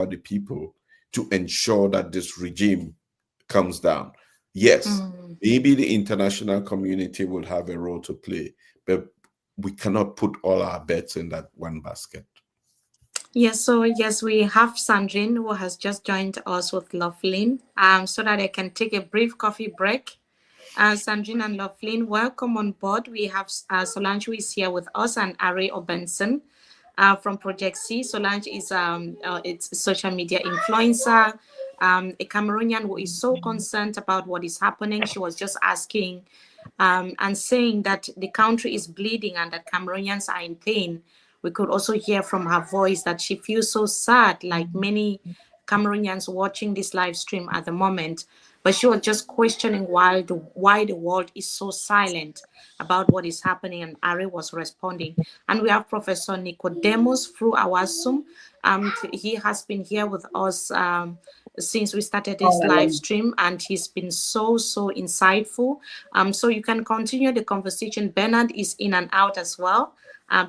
the people to ensure that this regime comes down. Yes, maybe the international community will have a role to play, but we cannot put all our bets in that one basket. Yes, so yes, we have Sandrine who has just joined us with Lovelyn, so that I can take a brief coffee break. Sandrine and Lovelyn, welcome on board. We have Solange who is here with us, and Ari Obenson from Project C. Solange is it's a social media influencer, a Cameroonian who is so concerned about what is happening. She was just asking and saying that the country is bleeding and that Cameroonians are in pain. We could also hear from her voice that she feels so sad, like many Cameroonians watching this live stream at the moment. But she was just questioning why the world is so silent about what is happening, and Ari was responding. And we have Professor Nicodemus through our Zoom. He has been here with us since we started this live stream, and he's been so insightful. So you can continue the conversation. Bernard is in and out as well.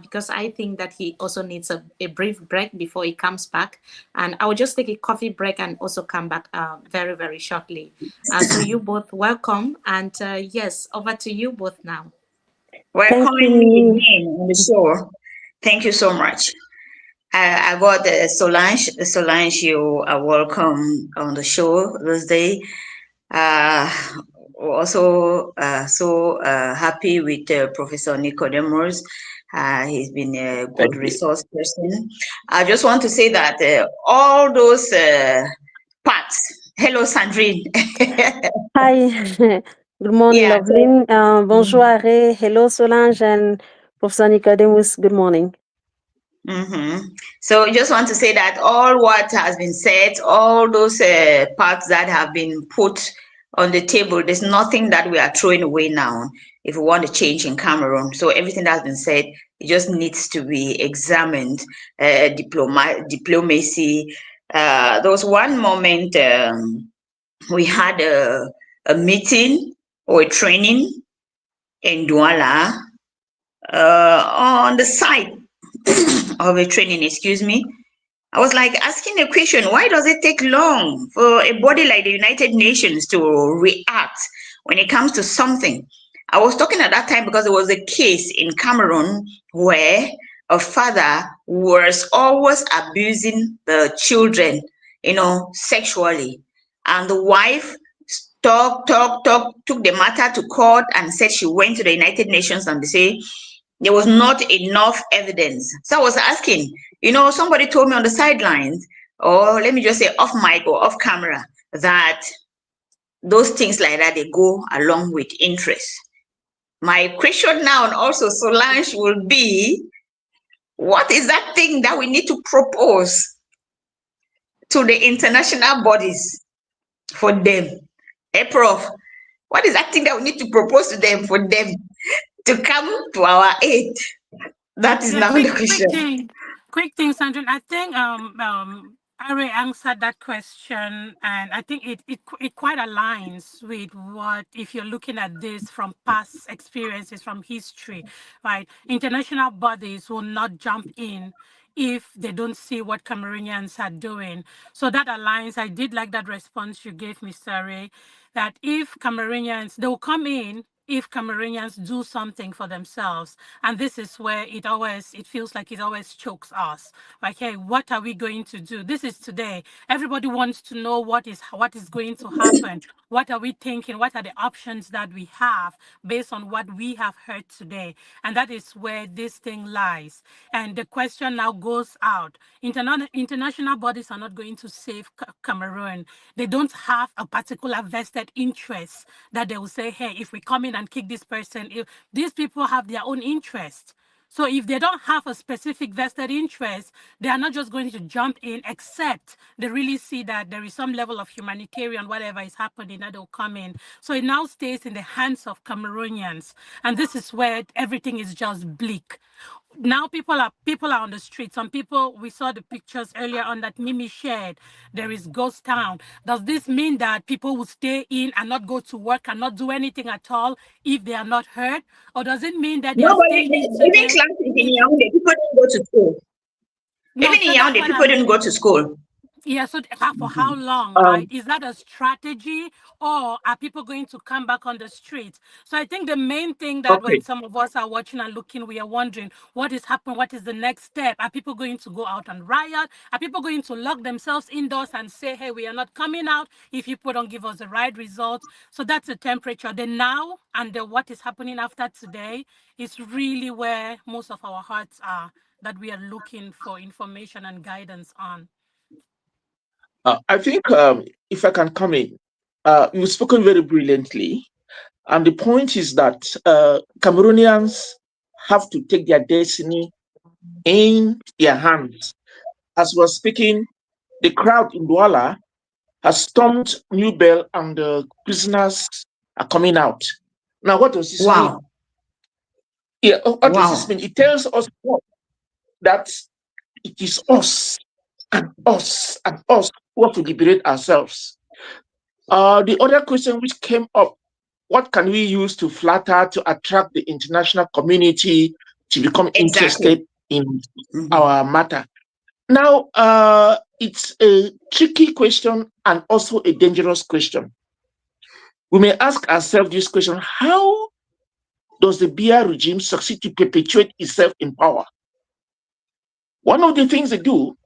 Because I think that he also needs a brief break before he comes back. And I will just take a coffee break and also come back very, very shortly. So you both welcome. And yes, over to you both now. Welcoming me again on the show. Thank you so much. I got Solange. Solange, you are welcome on the show this day. Also, so happy with Professor Nicodemus. He's been a good resource person. I just want to say that all those parts. Hello, Sandrine. Hi. Good morning, Lovelyn. Bonjour, Are. Hello, Solange and Professor Nicodemus. Good morning. So I just want to say that all what has been said, all those parts that have been put on the table, there's nothing that we are throwing away now if we want to change in Cameroon. So everything that has been said, it just needs to be examined. Diplomacy. There was one moment we had a meeting or a training in Douala on the site of a training, excuse me. I was like asking a question, why does it take long for a body like the United Nations to react when it comes to something? I was talking at that time because there was a case in Cameroon where a father was always abusing the children, sexually. And the wife took the matter to court and said she went to the United Nations and they say there was not enough evidence. So I was asking, somebody told me on the sidelines, or let me just say off mic or off camera, that those things like that, they go along with interest. My question now, and also Solange, will be, what is that thing that we need to propose to the international bodies for them? Hey, Prof, what is that thing that we need to propose to them for them to come to our aid? That is now the question. Quick thing, Sandrine. I think Ari answered that question, and I think it quite aligns with what, if you're looking at this from past experiences, from history, right? International bodies will not jump in if they don't see what Cameroonians are doing. So that aligns. I did like that response you gave, Mr. Ray, that if Cameroonians, they will come in if Cameroonians do something for themselves. And this is where it feels like it always chokes us. Like, hey, what are we going to do? This is today. Everybody wants to know what is going to happen. What are we thinking? What are the options that we have based on what we have heard today? And that is where this thing lies. And the question now goes out. International bodies are not going to save Cameroon. They don't have a particular vested interest that they will say, hey, if we come in and kick this person, if these people have their own interest. So if they don't have a specific vested interest, they are not just going to jump in, except they really see that there is some level of humanitarian, whatever is happening, that they'll come in. So it now stays in the hands of Cameroonians. And this is where everything is just bleak. Now people are on the street. Some people, we saw the pictures earlier on that Mimi shared. There is ghost town. Does this mean that people will stay in and not go to work and not do anything at all if they are not heard? Or does it mean that they are staying in today? Even classes in Yaoundé, people didn't go to school. Even in Yaoundé, people didn't go to school. Yeah, so for how long, right? Is that a strategy, or are people going to come back on the streets? So I think the main thing that when some of us are watching and looking, we are wondering what is happening, what is the next step? Are people going to go out and riot? Are people going to lock themselves indoors and say, hey, we are not coming out if people don't give us the right results? So that's the temperature. The now and the what is happening after today is really where most of our hearts are, that we are looking for information and guidance on. I think if I can come in, you've spoken very brilliantly. And the point is that Cameroonians have to take their destiny in their hands. As we're speaking, the crowd in Douala has stormed New Bell and the prisoners are coming out. Now, what does this mean? Yeah, what does this mean? It tells us that it is us and us and us who have to liberate ourselves. The other question which came up, what can we use to flatter, to attract the international community to become interested in our matter? Now, it's a tricky question and also a dangerous question. We may ask ourselves this question: how does the Biya regime succeed to perpetuate itself in power? One of the things they do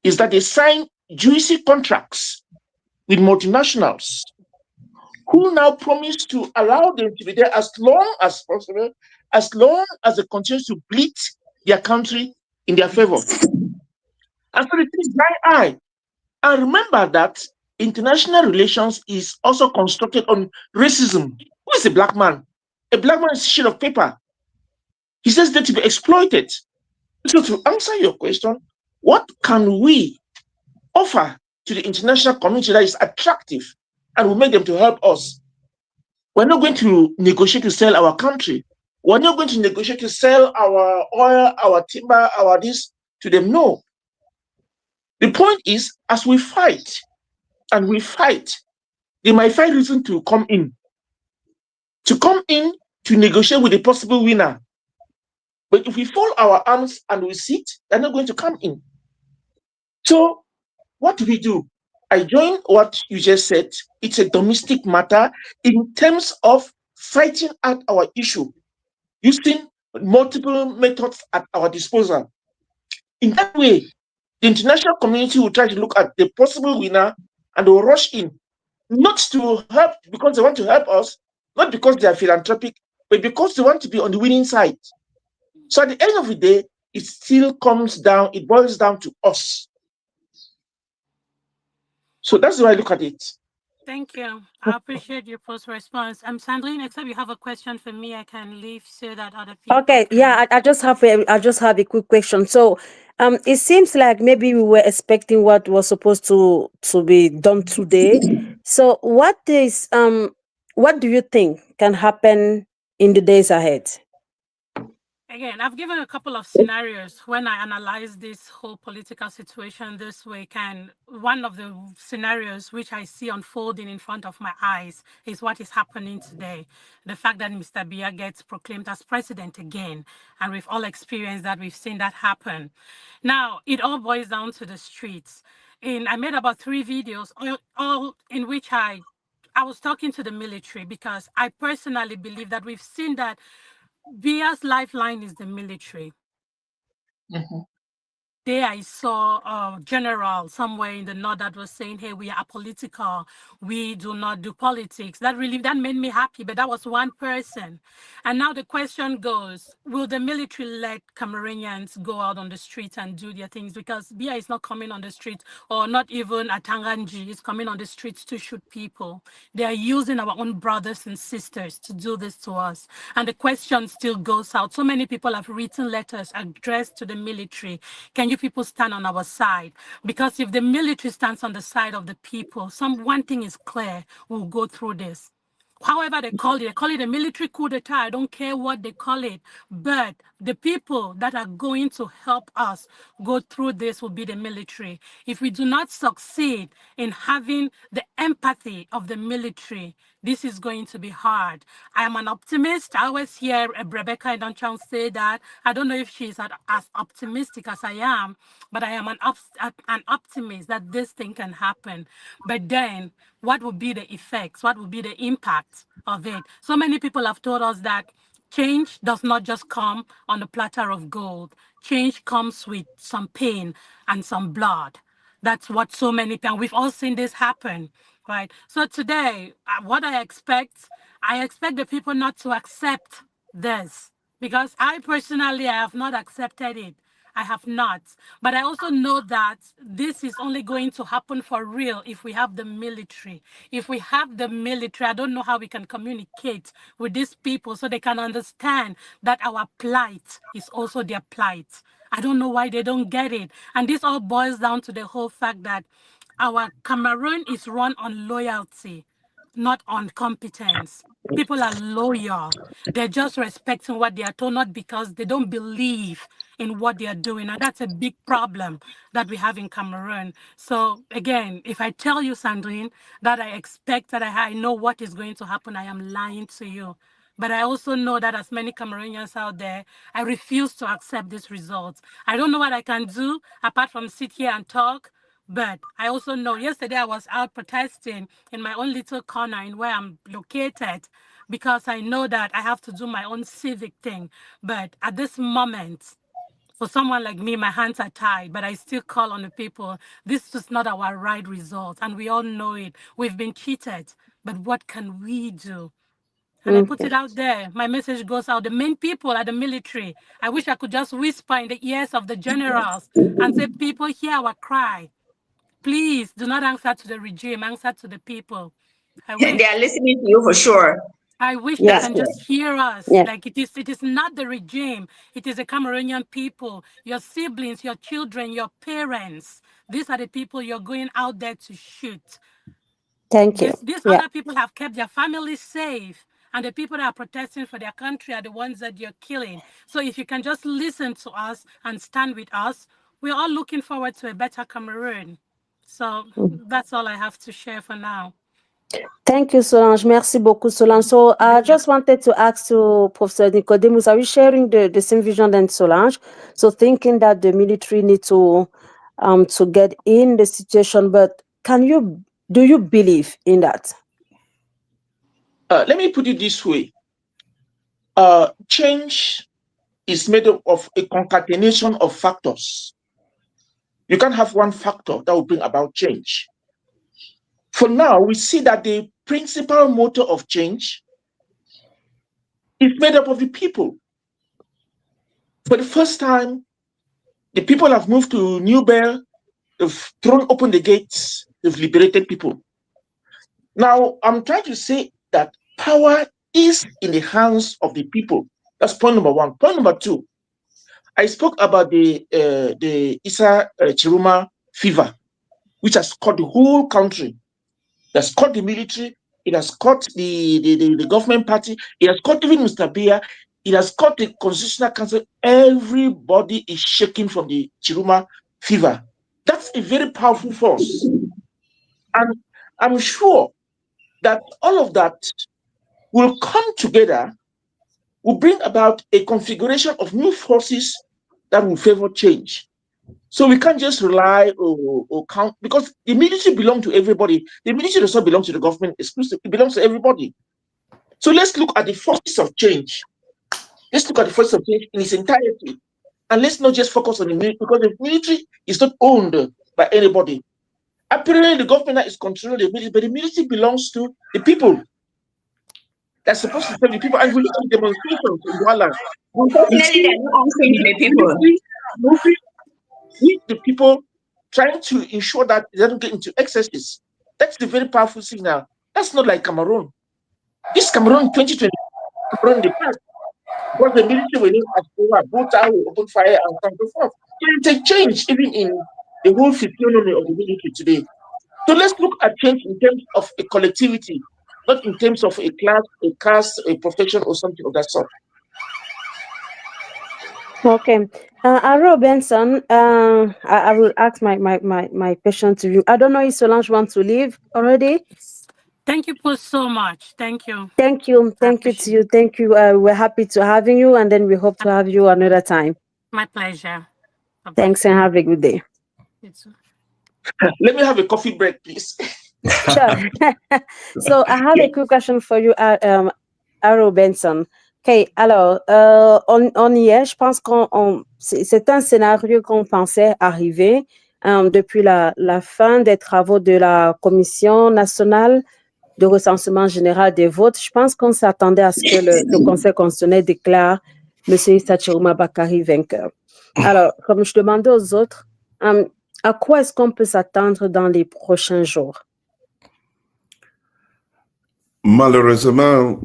is that they sign juicy contracts with multinationals who now promise to allow them to be there as long as possible, as long as they continue to bleed their country in their favor. And so it is dry eye. And remember that international relations is also constructed on racism. Who is a black man? A black man is a sheet of paper. He says that to be exploited. So to answer your question, what can we offer to the international community that is attractive and will make them to help us? We're not going to negotiate to sell our country. We're not going to negotiate to sell our oil, our timber, our this to them. No. The point is, as we fight and we fight, they might find reason to come in to negotiate with a possible winner. But if we fold our arms and we sit, they're not going to come in. So what do we do? I join what you just said. It's a domestic matter in terms of fighting out our issue, using multiple methods at our disposal. In that way, the international community will try to look at the possible winner and they will rush in, not to help because they want to help us, not because they are philanthropic, but because they want to be on the winning side. So at the end of the day, it still comes down, it boils down to us. So that's the way I look at it. Thank you. I appreciate your post response. Sandrine, except you have a question for me, I can leave so that other people. Okay, yeah, I just have a quick question. So, it seems like maybe we were expecting what was supposed to be done today. So, what do you think can happen in the days ahead? Again, I've given a couple of scenarios when I analyze this whole political situation this week. And one of the scenarios which I see unfolding in front of my eyes is what is happening today. The fact that Mr. Biya gets proclaimed as president again. And we've all experienced that. We've seen that happen. Now, it all boils down to the streets. I made about 3 videos, all in which I was talking to the military, because I personally believe that we've seen that Biya's lifeline is the military. There I saw a general somewhere in the north that was saying, hey, we are apolitical. We do not do politics. That made me happy, but that was one person. And now the question goes, will the military let Cameroonians go out on the streets and do their things? Because Biya is not coming on the streets, or not even Atanganji is coming on the streets to shoot people. They are using our own brothers and sisters to do this to us. And the question still goes out. So many people have written letters addressed to the military. Can you people stand on our side? Because if the military stands on the side of the people, one thing is clear: we'll go through this. However they call it a military coup d'etat. I don't care what they call it. But the people that are going to help us go through this will be the military. If we do not succeed in having the empathy of the military, this is going to be hard. I am an optimist. I always hear Rebecca and Donchang say that. I don't know if she's as optimistic as I am, but I am an optimist that this thing can happen. But then, what would be the effects? What would be the impact of it? So many people have told us that change does not just come on a platter of gold. Change comes with some pain and some blood. That's what so many people, we've all seen this happen, right? So today, what I expect the people not to accept this, because I personally, I have not accepted it. I have not. But I also know that this is only going to happen for real if we have the military. If we have the military, I don't know how we can communicate with these people so they can understand that our plight is also their plight. I don't know why they don't get it. And this all boils down to the whole fact that our Cameroon is run on loyalty, not on competence. People are loyal. They're just respecting what they are told, not because they don't believe in what they are doing. And that's a big problem that we have in Cameroon. So again, if I tell you, Sandrine, that I expect that I know what is going to happen, I am lying to you. But I also know that as many Cameroonians out there, I refuse to accept these results. I don't know what I can do apart from sit here and talk. But I also know yesterday I was out protesting in my own little corner in where I'm located, because I know that I have to do my own civic thing. But at this moment, for someone like me, my hands are tied, but I still call on the people. This is not our right result, and we all know it. We've been cheated, but what can we do? And I put it out there. My message goes out. The main people are the military. I wish I could just whisper in the ears of the generals and say, people, hear our cry. Please do not answer to the regime, answer to the people. They are listening to you for sure. I wish Yeah. they can just hear us. Yeah. Like it is not the regime. It is the Cameroonian people, your siblings, your children, your parents. These are the people you're going out there to shoot. Thank you. These Yeah. other people have kept their families safe. And the people that are protesting for their country are the ones that you're killing. So if you can just listen to us and stand with us, we're all looking forward to a better Cameroon. So that's all I have to share for now. Thank you, Solange. Merci beaucoup, Solange. So I just wanted to ask to Professor Nicodemus, are you sharing the same vision than Solange? So thinking that the military need to get in the situation, but do you believe in that? Let me put it this way. Change is made up of a concatenation of factors. You can't have one factor that will bring about change. For now, we see that the principal motor of change is made up of the people. For the first time, the people have moved to New Bell, they've thrown open the gates, they've liberated people. Now, I'm trying to say that power is in the hands of the people. That's point number one. Point number two, I spoke about the Issa Chiruma fever, which has caught the whole country. It has caught the military, it has caught the government party, it has caught even Mr. Bia, it has caught the Constitutional Council. Everybody is shaking from the Chiruma fever. That's a very powerful force. And I'm sure that all of that will come together, will bring about a configuration of new forces that will favor change. So we can't just rely or count, because the military belongs to everybody. The military does not belong to the government exclusively, it belongs to everybody. So let's look at the forces of change. Let's look at the forces of change in its entirety. And let's not just focus on the military, because the military is not owned by anybody. Apparently, the government is controlling the military, but the military belongs to the people. That's supposed to serve the people. And we look at the demonstrations in Douala. Unfortunately, they're not answering to the people. With the people trying to ensure that they don't get into excesses. That's the very powerful signal. That's not like Cameroon. This Cameroon 2020, Cameroon in the past, because the military will not have brutal, open fire, and so on and so forth. So it's a change even in the whole physiognomy of the military today. So let's look at change in terms of a collectivity, not in terms of a class, a caste, a profession, or something of that sort. Okay. Aro Benson, I will ask my question to you. I don't know if Solange wants to leave already. Thank you both so much. Thank you. Thank you. Thank you to you. Thank you. We're happy to having you, and then we hope to have you another time. My pleasure. Bye-bye. Thanks, and have a good day. Let me have a coffee break, please. Sure. So I have a quick question for you, Arrow Benson. OK, alors, on y est. Je pense c'est un scénario qu'on pensait arriver depuis la fin des travaux de la Commission nationale de recensement général des votes. Je pense qu'on s'attendait à ce que le Conseil constitutionnel déclare M. Issa Chiroma Bakary vainqueur. Alors, comme je demandais aux autres, à quoi est-ce qu'on peut s'attendre dans les prochains jours? Malheureusement,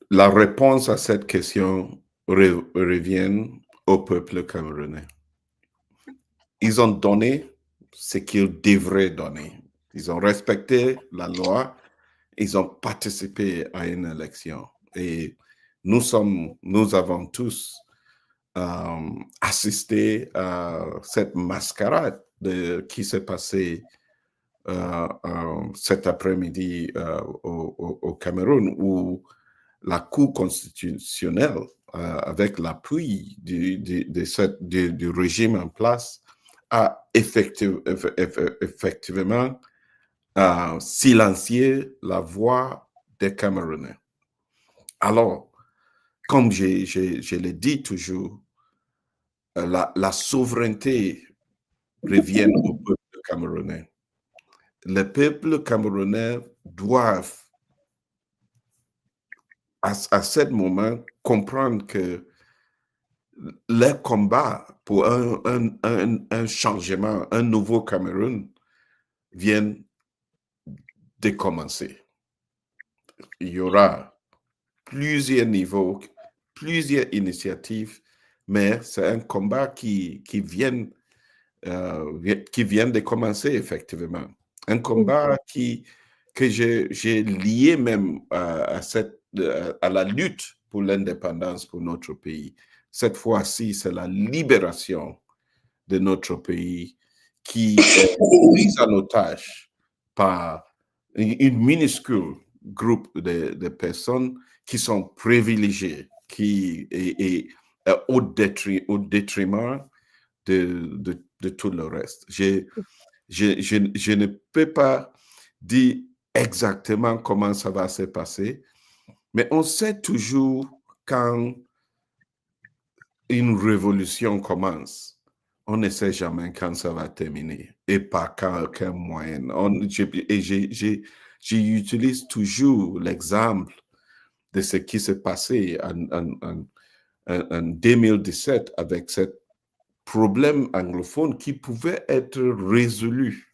la réponse à cette question revient au peuple camerounais. Ils ont donné ce qu'ils devraient donner. Ils ont respecté la loi, ils ont participé à une élection. Et nous avons tous assisté à cette mascarade qui s'est passée cet après-midi au Cameroun, où la Cour constitutionnelle, avec l'appui du régime en place, a effectivement silencié la voix des Camerounais. Alors, comme je le dis toujours, la souveraineté revient au peuple camerounais. Le peuple camerounais doivent, à ce moment, comprendre que le combat pour un changement, un nouveau Cameroun, vient de commencer. Il y aura plusieurs niveaux, plusieurs initiatives, mais c'est un combat qui vient de commencer, effectivement. Un combat que j'ai lié même à la lutte pour l'indépendance pour notre pays. Cette fois-ci, c'est la libération de notre pays qui est prise en otage par une minuscule groupe de personnes qui sont privilégiées, et au détriment de tout le reste. Je ne peux pas dire exactement comment ça va se passer, mais on sait toujours quand une révolution commence, on ne sait jamais quand ça va terminer et par quel moyen. J'utilise toujours l'exemple de ce qui s'est passé en 2017 avec ce problème anglophone qui pouvait être résolu,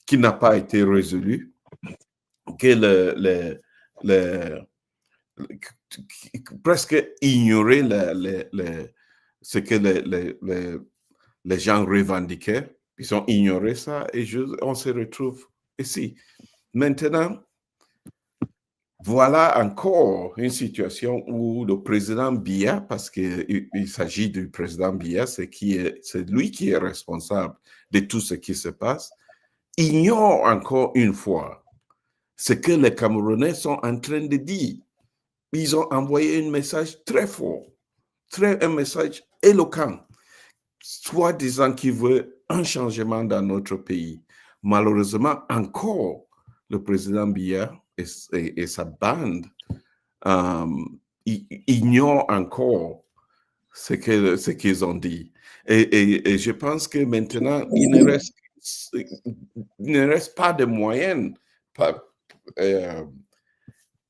qui n'a pas été résolu, que presque ignorer ce que les gens revendiquaient. Ils ont ignoré ça et on se retrouve ici. Maintenant, voilà encore une situation où le président Biya, parce qu'il s'agit du président Biya, c'est lui qui est responsable de tout ce qui se passe, ignore encore une fois ce que les Camerounais sont en train de dire. Ils ont envoyé un message très fort, un message éloquent, soit disant qu'il veut un changement dans notre pays. Malheureusement, encore, le président Biya et sa bande ignorent encore ce qu'ils ont dit. Et je pense que maintenant, il ne reste pas de moyens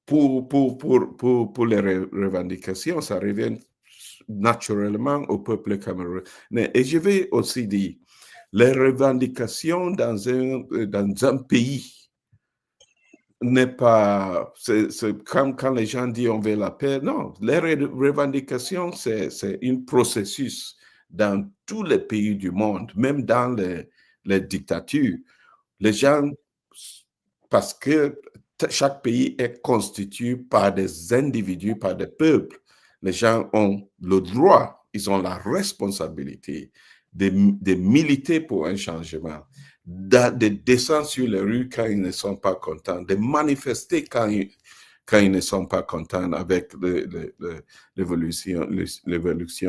pour les revendications. Ça revient naturellement au peuple camerounais. Et je vais aussi dire, les revendications dans un pays n'est pas, c'est comme quand les gens disent on veut la paix. Non, les revendications, c'est un processus dans tous les pays du monde, même dans les dictatures. Les gens, parce que chaque pays est constitué par des individus, par des peuples, les gens ont le droit, ils ont la responsabilité de militer pour un changement. de descendre sur les rues quand ils ne sont pas contents, de manifester quand ils ne sont pas contents avec l'évolution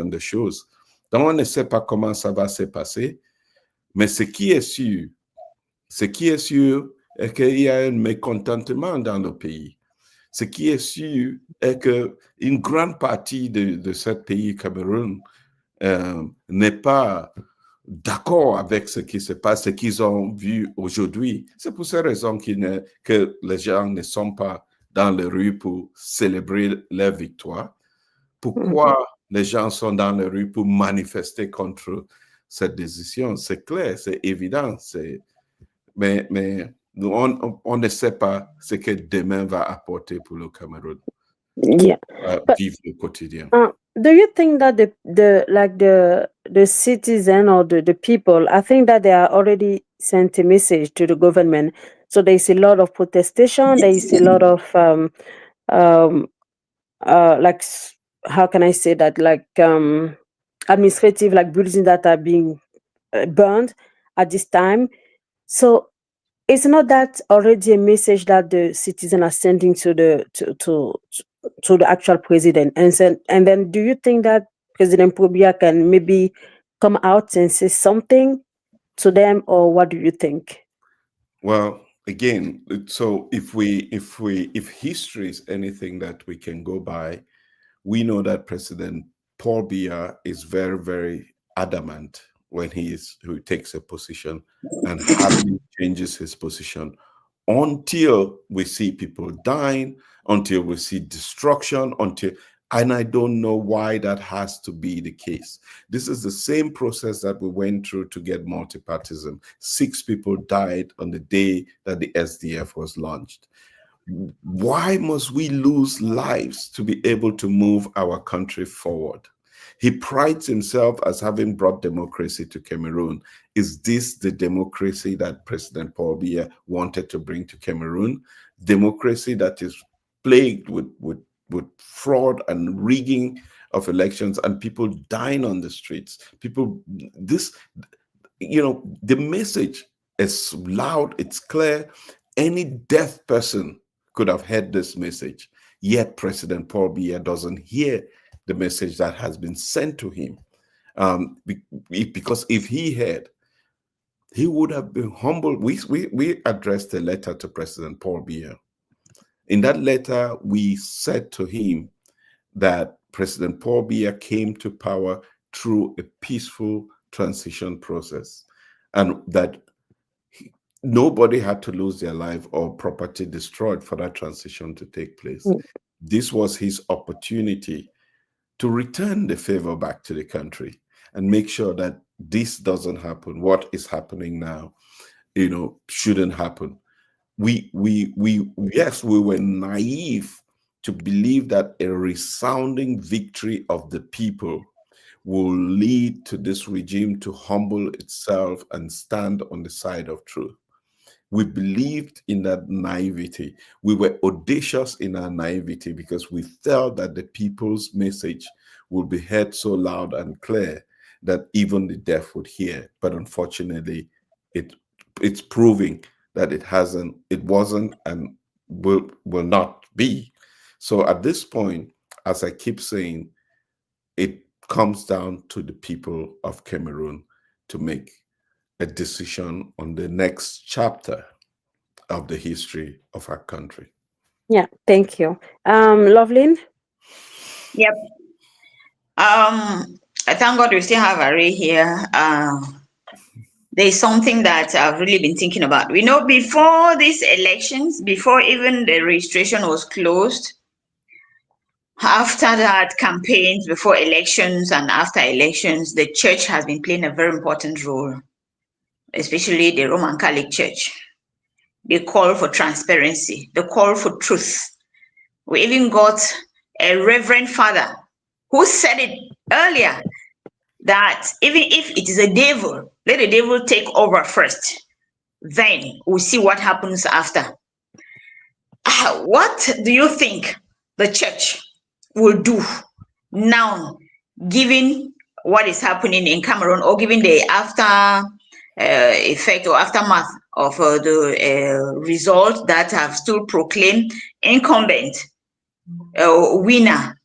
des choses. Donc, on ne sait pas comment ça va se passer, mais ce qui est sûr est qu'il y a un mécontentement dans le pays. Ce qui est sûr est qu'une grande partie de ce pays, Cameroun, n'est pas d'accord avec ce qui se passe, ce qu'ils ont vu aujourd'hui. C'est pour ces raisons que les gens ne sont pas dans les rues pour célébrer leur victoire. Pourquoi les gens sont dans les rues pour manifester contre cette décision? C'est clair, c'est évident. Mais on ne sait pas ce que demain va apporter pour le Cameroun. Yeah. Vivre le quotidien. Do you think that the citizen or the people, I think that they are already sent a message to the government. So there is a lot of protestation. There is a lot of like, how can I say that, like administrative, like buildings that are being burned at this time. So it's not that already a message that the citizen are sending to the to the actual president, and then do you think that President Pobia can maybe come out and say something to them, or what do you think? Well, again, so if history is anything that we can go by, we know that President Paul Biya is very, very adamant when he takes a position and hardly changes his position until we see people dying, until we see destruction, and I don't know why that has to be the case. This is the same process that we went through to get multipartism. 6 people died on the day that the SDF was launched. Why must we lose lives to be able to move our country forward? He prides himself as having brought democracy to Cameroon. Is this the democracy that President Paul Biya wanted to bring to Cameroon? Democracy that is plagued with fraud and rigging of elections and people dying on the streets. The message is loud, it's clear. Any deaf person could have heard this message, yet President Paul Biya doesn't hear the message that has been sent to him. Because if he had, he would have been humble. We addressed a letter to President Paul Biya. In that letter, we said to him that President Paul Biya came to power through a peaceful transition process, and that nobody had to lose their life or property destroyed for that transition to take place. This was his opportunity to return the favor back to the country and make sure that this doesn't happen. What is happening now, shouldn't happen. We were naive to believe that a resounding victory of the people will lead to this regime to humble itself and stand on the side of truth. We believed in that naivety. We were audacious in our naivety because we felt that the people's message would be heard so loud and clear that even the deaf would hear. But unfortunately, it's proving that it wasn't, and will not be. So at this point, as I keep saying, it comes down to the people of Cameroon to make a decision on the next chapter of the history of our country. Yeah, thank you. Loveline? Yep. I thank God we still have Array here. There's something that I've really been thinking about. We know before these elections, before even the registration was closed, after that campaigns, before elections and after elections, the church has been playing a very important role, especially the Roman Catholic Church. The call for transparency, the call for truth. We even got a reverend father who said it earlier that even if it is a devil, let the devil take over first. Then we'll see what happens after. What do you think the church will do now, given what is happening in Cameroon, or given the after effect or aftermath of the result that have still proclaimed incumbent winner.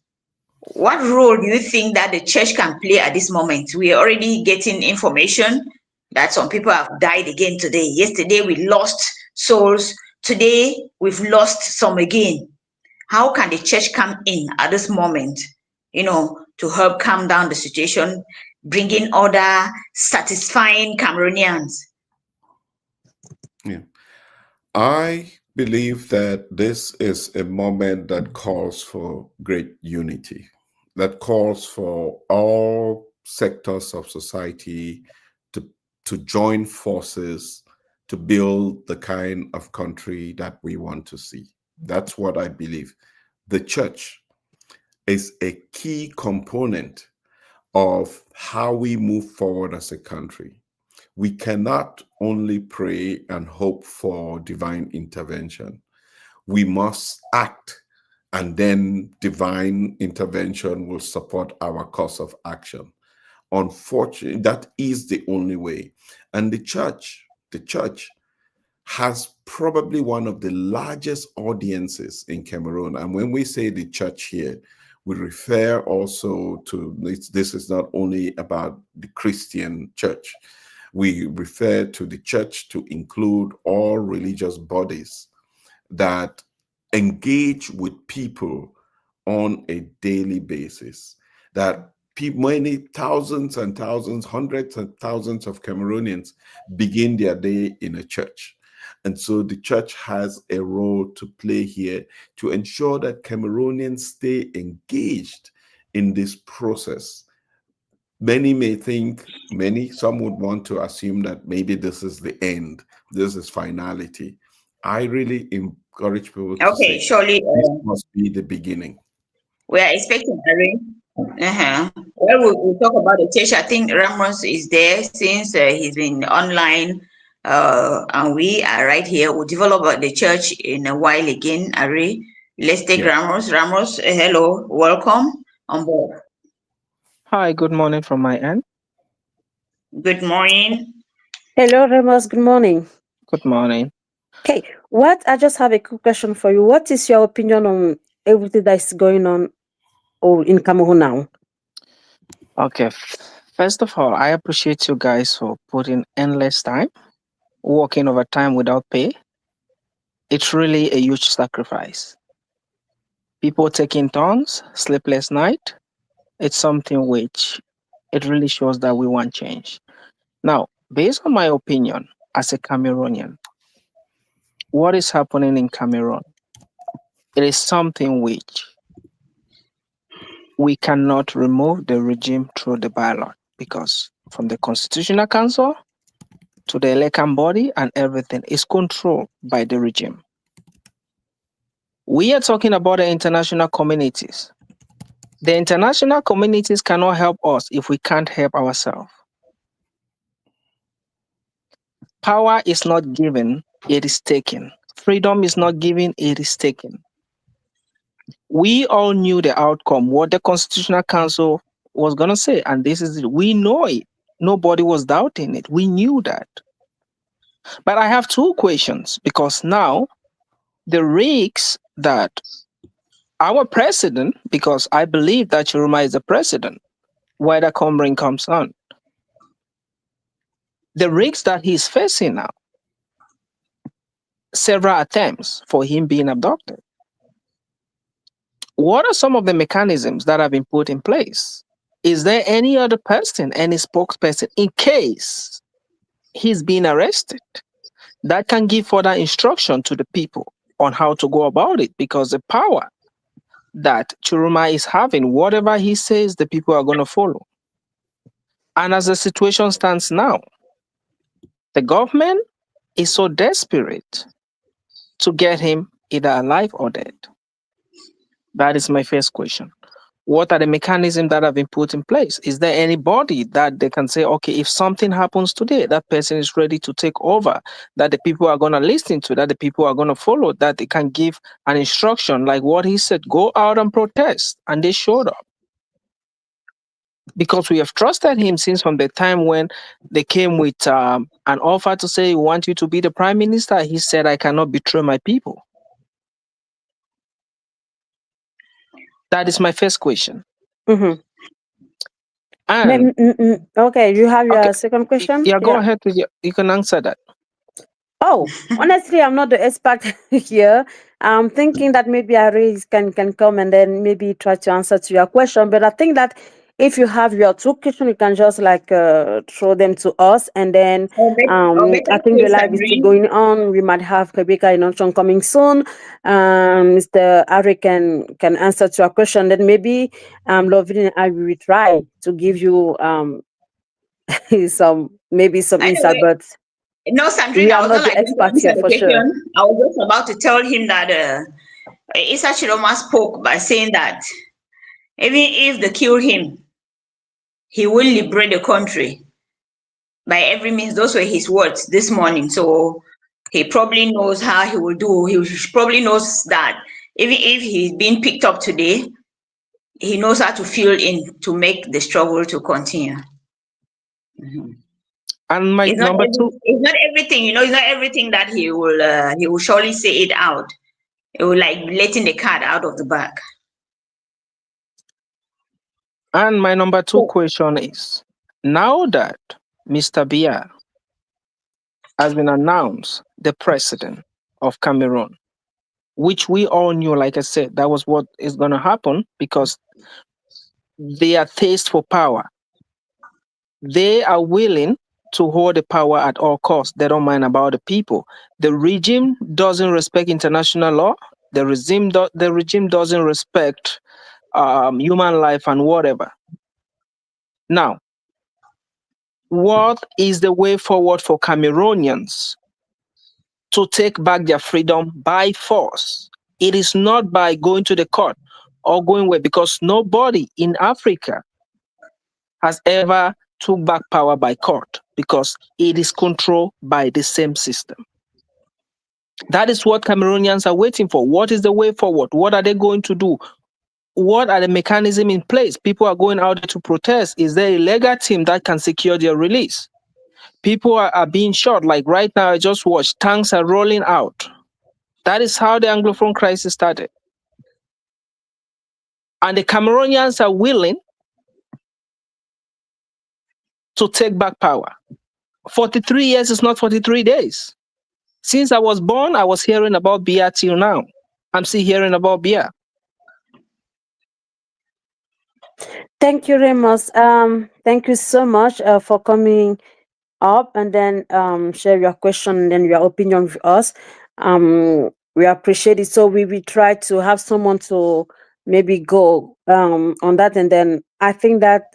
What role do you think that the church can play at this moment? We are already getting information that some people have died again today. Yesterday we lost souls. Today we've lost some again. How can the church come in at this moment, to help calm down the situation, bringing order, satisfying Cameroonians? Yeah. I believe that this is a moment that calls for great unity, that calls for all sectors of society to join forces to build the kind of country that we want to see. That's what I believe. The church is a key component of how we move forward as a country. We cannot only pray and hope for divine intervention. We must act, and then divine intervention will support our course of action. Unfortunately, that is the only way. And the church has probably one of the largest audiences in Cameroon. And when we say the church here, we refer also to this is not only about the Christian church. We refer to the church to include all religious bodies that engage with people on a daily basis, that many thousands and thousands, hundreds and thousands of Cameroonians begin their day in a church. And so the church has a role to play here to ensure that Cameroonians stay engaged in this process. Many may think, some would want to assume that maybe this is the end, this is finality. I really encourage people to say, surely this must be the beginning. we are expecting Ari. Well, we'll talk about the church. I think Ramos is there since he's been online, and we are right here. We'll develop the church in a while again. Ari, let's take Ramos. Ramos, hello, welcome on board. Hi, good morning from my end. Good morning. Hello, Ramos. Good morning. Good morning. Okay, I just have a quick question for you. What is your opinion on everything that is going on in Cameroon now? Okay, first of all, I appreciate you guys for putting endless time, working overtime without pay. It's really a huge sacrifice. People taking turns, sleepless night. It's something which it really shows that we want change. Now, based on my opinion as a Cameroonian, what is happening in Cameroon? It is something which we cannot remove the regime through the ballot, because from the Constitutional Council to the elected body and everything is controlled by the regime. We are talking about the international communities. The international communities cannot help us if we can't help ourselves. Power is not given, it is taken. Freedom is not given, it is taken. We all knew the outcome, what the Constitutional Council was going to say, and this is it. We know it. Nobody was doubting it. We knew that. But I have two questions, because now the risks that our president, because I believe that Chiruma is the president, whether Cameroon comes on, the risks that he's facing now, several attempts for him being abducted. What are some of the mechanisms that have been put in place? Is there any other person, any spokesperson, in case he's being arrested, that can give further instruction to the people on how to go about it? Because the power that Chiruma is having, whatever he says, the people are going to follow. And as the situation stands now, the government is so desperate to get him either alive or dead. That is my first question. What are the mechanisms that have been put in place? Is there anybody that they can say, okay, if something happens today, that person is ready to take over, that the people are going to listen to, that the people are going to follow, that they can give an instruction like what he said, go out and protest, and they showed up. because we have trusted him since from the time when they came with an offer to say, we want you to be the prime minister. He said, I cannot betray my people. That is my first question. Mm-hmm. And okay, you have your okay, second question? yeah, go ahead with you can answer that. Oh, honestly, I'm not the expert here. I'm thinking that maybe Ari can come and then maybe try to answer to your question. But I think that if you have your two questions, you can just like throw them to us, and then I think the live is still going on. We might have Rebecca Inonchon coming soon. Mr. Ari can answer to your question. Then maybe Lovin and I will try to give you some insight, but. No, Sandrine, We I are was not not the like experts here for sure. I was just about to tell him that Issa Chiloma spoke by saying that even if they kill him, he will liberate the country by every means. Those were his words this morning. So he probably knows how he will do. He probably knows that even if he's being picked up today, he knows how to fill in to make the struggle to continue. Mm-hmm. And my number two, it's not everything, it's not everything that he will surely say it out. It will like letting the cat out of the bag. And my number two question is, now that Mr. Biya has been announced the president of Cameroon, which we all knew, like I said, that was what is going to happen because their taste for power. They are willing to hold the power at all costs. They don't mind about the people. The regime doesn't respect international law. The regime doesn't respect human life and whatever. Now, what is the way forward for Cameroonians to take back their freedom by force? It is not by going to the court or going away, because nobody in Africa has ever took back power by court, because it is controlled by the same system. That is what Cameroonians are waiting for. What is the way forward? What are they going to do? What are the mechanisms in place? People are going out there to protest. Is there a legal team that can secure their release? People are being shot. Like right now, I just watched, tanks are rolling out. That is how the Anglophone crisis started. And the Cameroonians are willing to take back power. 43 years is not 43 days. Since I was born, I was hearing about Biya till now. I'm still hearing about Biya. Thank you, Ramos. Thank you so much for coming up and then share your question and then your opinion with us. We appreciate it. So we will try to have someone to maybe go on that, and then I think that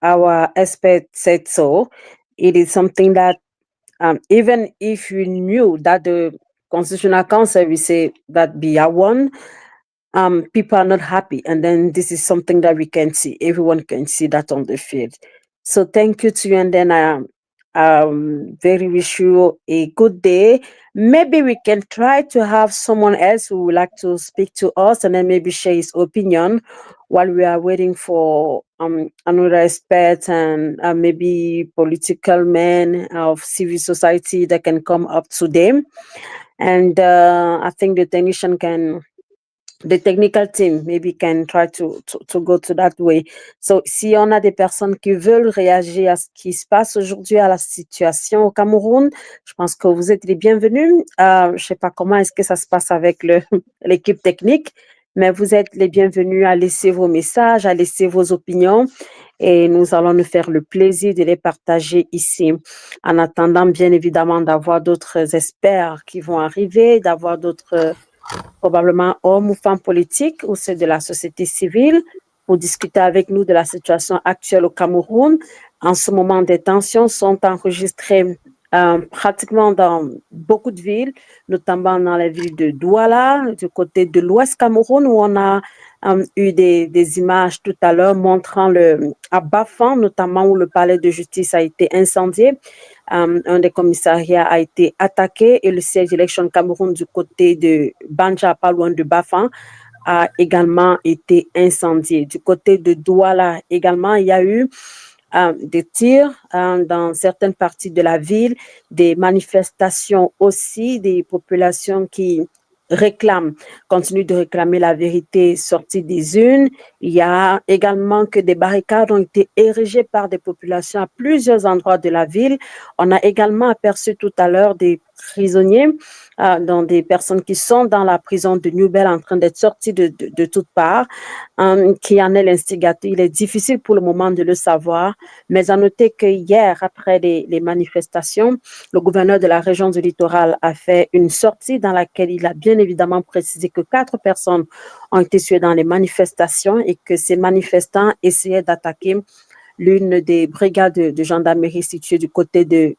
our expert said so. It is something that even if you knew that the Constitutional Council will say that Biya won, people are not happy, and then this is something that we can see. Everyone can see that on the field. So thank you to you, and then very wish you a good day. Maybe we can try to have someone else who would like to speak to us and then maybe share his opinion while we are waiting for another expert and maybe political men of civil society that can come up to them. And I think the technical team maybe can try to go to that way. So, si on a des personnes qui veulent réagir à ce qui se passe aujourd'hui, à la situation au Cameroun, je pense que vous êtes les bienvenus. Je sais pas comment est-ce que ça se passe avec l'équipe technique, mais vous êtes les bienvenus à laisser vos messages, à laisser vos opinions, et nous allons nous faire le plaisir de les partager ici. En attendant, bien évidemment, d'avoir d'autres experts qui vont arriver, d'avoir d'autres probablement hommes ou femmes politiques ou ceux de la société civile pour discuter avec nous de la situation actuelle au Cameroun. En ce moment, des tensions sont enregistrées pratiquement dans beaucoup de villes, notamment dans la ville de Douala, du côté de l'Ouest Cameroun, où on a eu des images tout à l'heure montrant à Bafan, notamment où le palais de justice a été incendié. Un des commissariats a été attaqué et le siège Election Cameroun du côté de Banja, pas loin de Bafan, a également été incendié. Du côté de Douala également, il y a eu des tirs dans certaines parties de la ville, des manifestations aussi, des populations qui continuent de réclamer la vérité sortie des urnes. Il y a également que des barricades ont été érigées par des populations à plusieurs endroits de la ville. On a également aperçu tout à l'heure des prisonniers, dont des personnes qui sont dans la prison de Newbell en train d'être sorties de toutes parts. Qui en est l'instigateur? Il est difficile pour le moment de le savoir, mais à noter que hier, après les manifestations, le gouverneur de la région du littoral a fait une sortie dans laquelle il a bien évidemment précisé que 4 personnes ont été tuées dans les manifestations et que ces manifestants essayaient d'attaquer l'une des brigades de gendarmerie située du côté de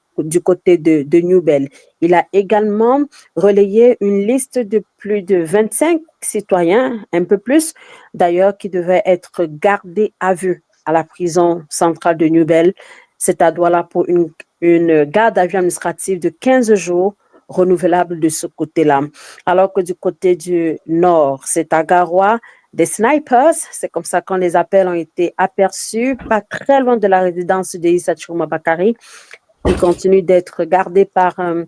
Newbell. Il a également relayé une liste de plus de 25 citoyens, un peu plus d'ailleurs, qui devaient être gardés à vue à la prison centrale de Newbell. C'est à Douala pour une garde à vue administrative de 15 jours renouvelable de ce côté-là. Alors que du côté du nord, c'est à Garoua, des snipers, c'est comme ça qu'on les appelle, ont été aperçus pas très loin de la résidence de Issa Chiroma Bakary. Ils continuent d'être gardés par une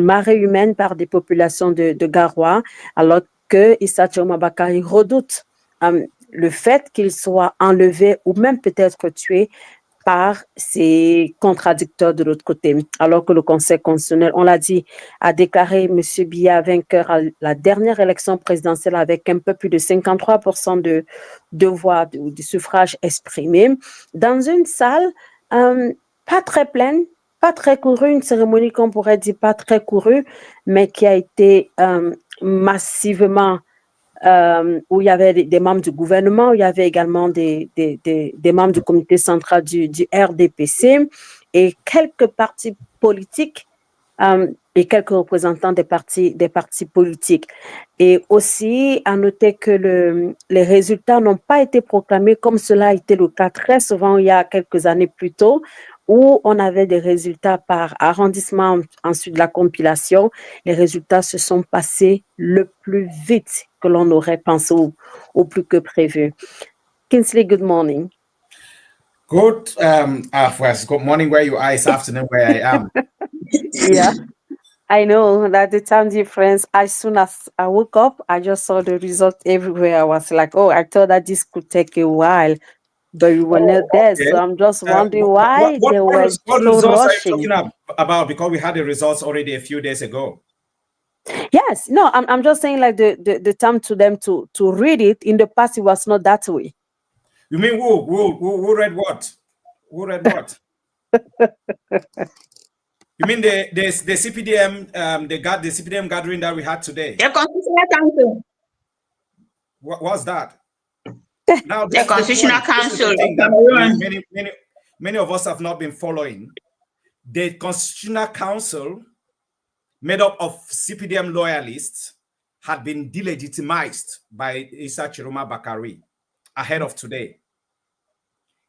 marée humaine, par des populations de Garoua, alors que Issa Chiroma Bakary redoute le fait qu'il soit enlevé ou même peut-être tué par ces contradicteurs de l'autre côté. Alors que le Conseil constitutionnel, on l'a dit, a déclaré M. Biya vainqueur à la dernière élection présidentielle avec un peu plus de 53% de voix, de suffrages exprimés, dans une salle pas très pleine, pas très courue, une cérémonie qu'on pourrait dire pas très courue, mais qui a été massivement où il y avait des membres du gouvernement, où il y avait également des membres du comité central du RDPC et quelques partis politiques et quelques représentants des partis politiques. Et aussi, à noter que les résultats n'ont pas été proclamés comme cela a été le cas très souvent il y a quelques années plus tôt, où on avait des résultats par arrondissement, ensuite de la compilation. Les résultats se sont passés le plus vite que l'on aurait pensé au plus que prévu. Kingsley, good morning. Good, good morning where you are, it's afternoon where I am. Yeah, I know that the time difference, as soon as I woke up, I just saw the result everywhere. I was like, oh, I thought that this could take a while, but we were not there. Okay. So I'm just wondering why they were what so results rushing. are you talking about? Because we had the results already a few days ago. Yes, no, I'm just saying like the time to them to read it. In the past, it was not that way. You mean who read what? Who read what? You mean the CPDM, the CPDM gathering that we had today? The Constitutional Council. What was that? Now, the Constitutional Council. Many of us have not been following. The Constitutional Council, made up of CPDM loyalists, had been delegitimized by Issa Chiroma Bakary ahead of today.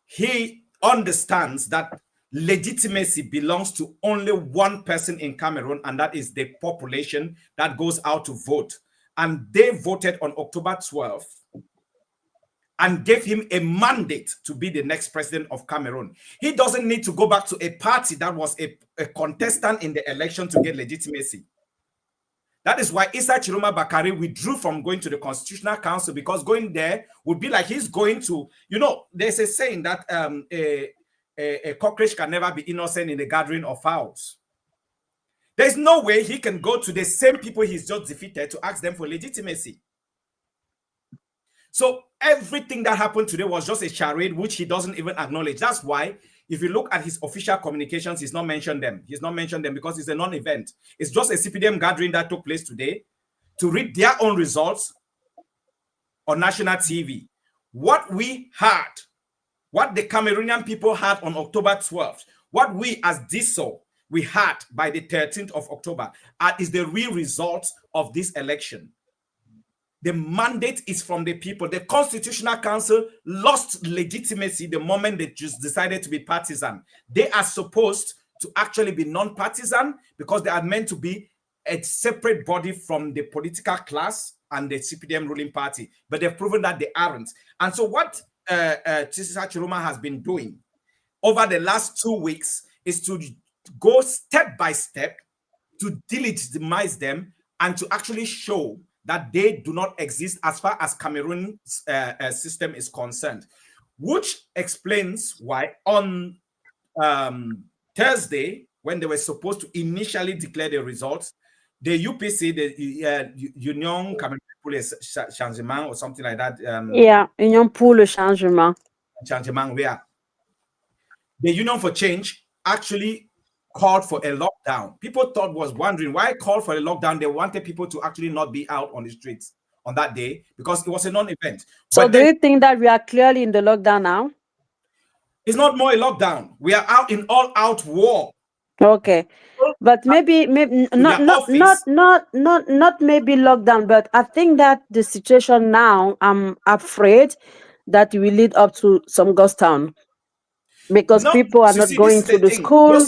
He understands that legitimacy belongs to only one person in Cameroon, and that is the population that goes out to vote. And they voted on October 12th and gave him a mandate to be the next president of Cameroon. He doesn't need to go back to a party that was a contestant in the election to get legitimacy. That is why Issa Chiroma Bakary withdrew from going to the Constitutional Council, because going there would be like he's going to, you know, there's a saying that a cockroach can never be innocent in the gathering of fowls. There's no way he can go to the same people he's just defeated to ask them for legitimacy. So everything that happened today was just a charade, which he doesn't even acknowledge. That's why, if you look at his official communications, he's not mentioned them. He's not mentioned them because it's a non-event. It's just a CPDM gathering that took place today to read their own results on national TV. What we had, what the Cameroonian people had on October 12th, what we as DISO, we had by the 13th of October, is the real result of this election. The mandate is from the people. The Constitutional Council lost legitimacy the moment they just decided to be partisan. They are supposed to actually be non-partisan because they are meant to be a separate body from the political class and the CPDM ruling party, but they've proven that they aren't. And so what Tisa Chiroma has been doing over the last 2 weeks is to go step by step to delegitimize them and to actually show that they do not exist as far as Cameroon's system is concerned, which explains why on Thursday, when they were supposed to initially declare the results, the UPC, the Union Cameroun pour le Changement or something like that. Union pour le Changement. The Union for Change actually called for a lockdown. People was wondering why call for a lockdown. They wanted people to actually not be out on the streets on that day because it was a non-event. So do you think that we are clearly in the lockdown now? It's not more a lockdown. We are out in all-out war. Okay, but maybe not maybe lockdown, but I think that the situation now, I'm afraid that will lead up to some ghost town because people are not going to the school.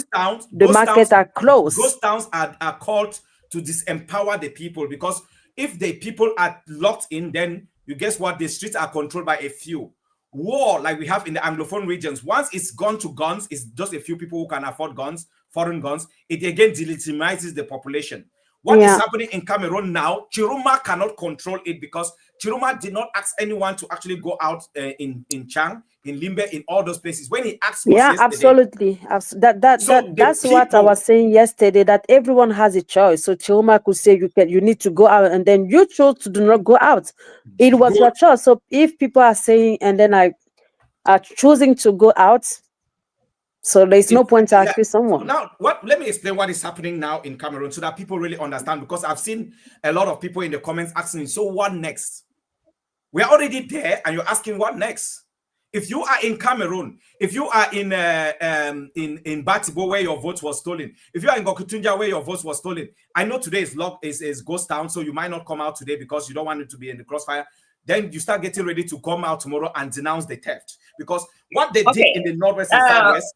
The markets are closed. Ghost towns are called to disempower the people because if the people are locked in, then you guess what? The streets are controlled by a few. War, like we have in the Anglophone regions, once it's gone to guns, it's just a few people who can afford guns, foreign guns, it again delegitimizes the population. What is happening in Cameroon now, Chiroma cannot control it because Chiroma did not ask anyone to actually go out in Chang, in Limbe, in all those places. When he asked us yesterday, absolutely. That's what I was saying yesterday, that everyone has a choice. So Chiroma could say you need to go out, and then you chose to do not go out. It was your choice. So if people are saying and then are choosing to go out, so there's no point to accuse someone. So now, let me explain what is happening now in Cameroon so that people really understand, because I've seen a lot of people in the comments asking, so what next? We're already there and you're asking what next? If you are in Cameroon, if you are in Batibo where your vote was stolen, if you are in Gokutunja where your vote was stolen, I know today is ghost town, so you might not come out today because you don't want it to be in the crossfire. Then you start getting ready to come out tomorrow and denounce the theft. Because what they did in the Northwest and Southwest,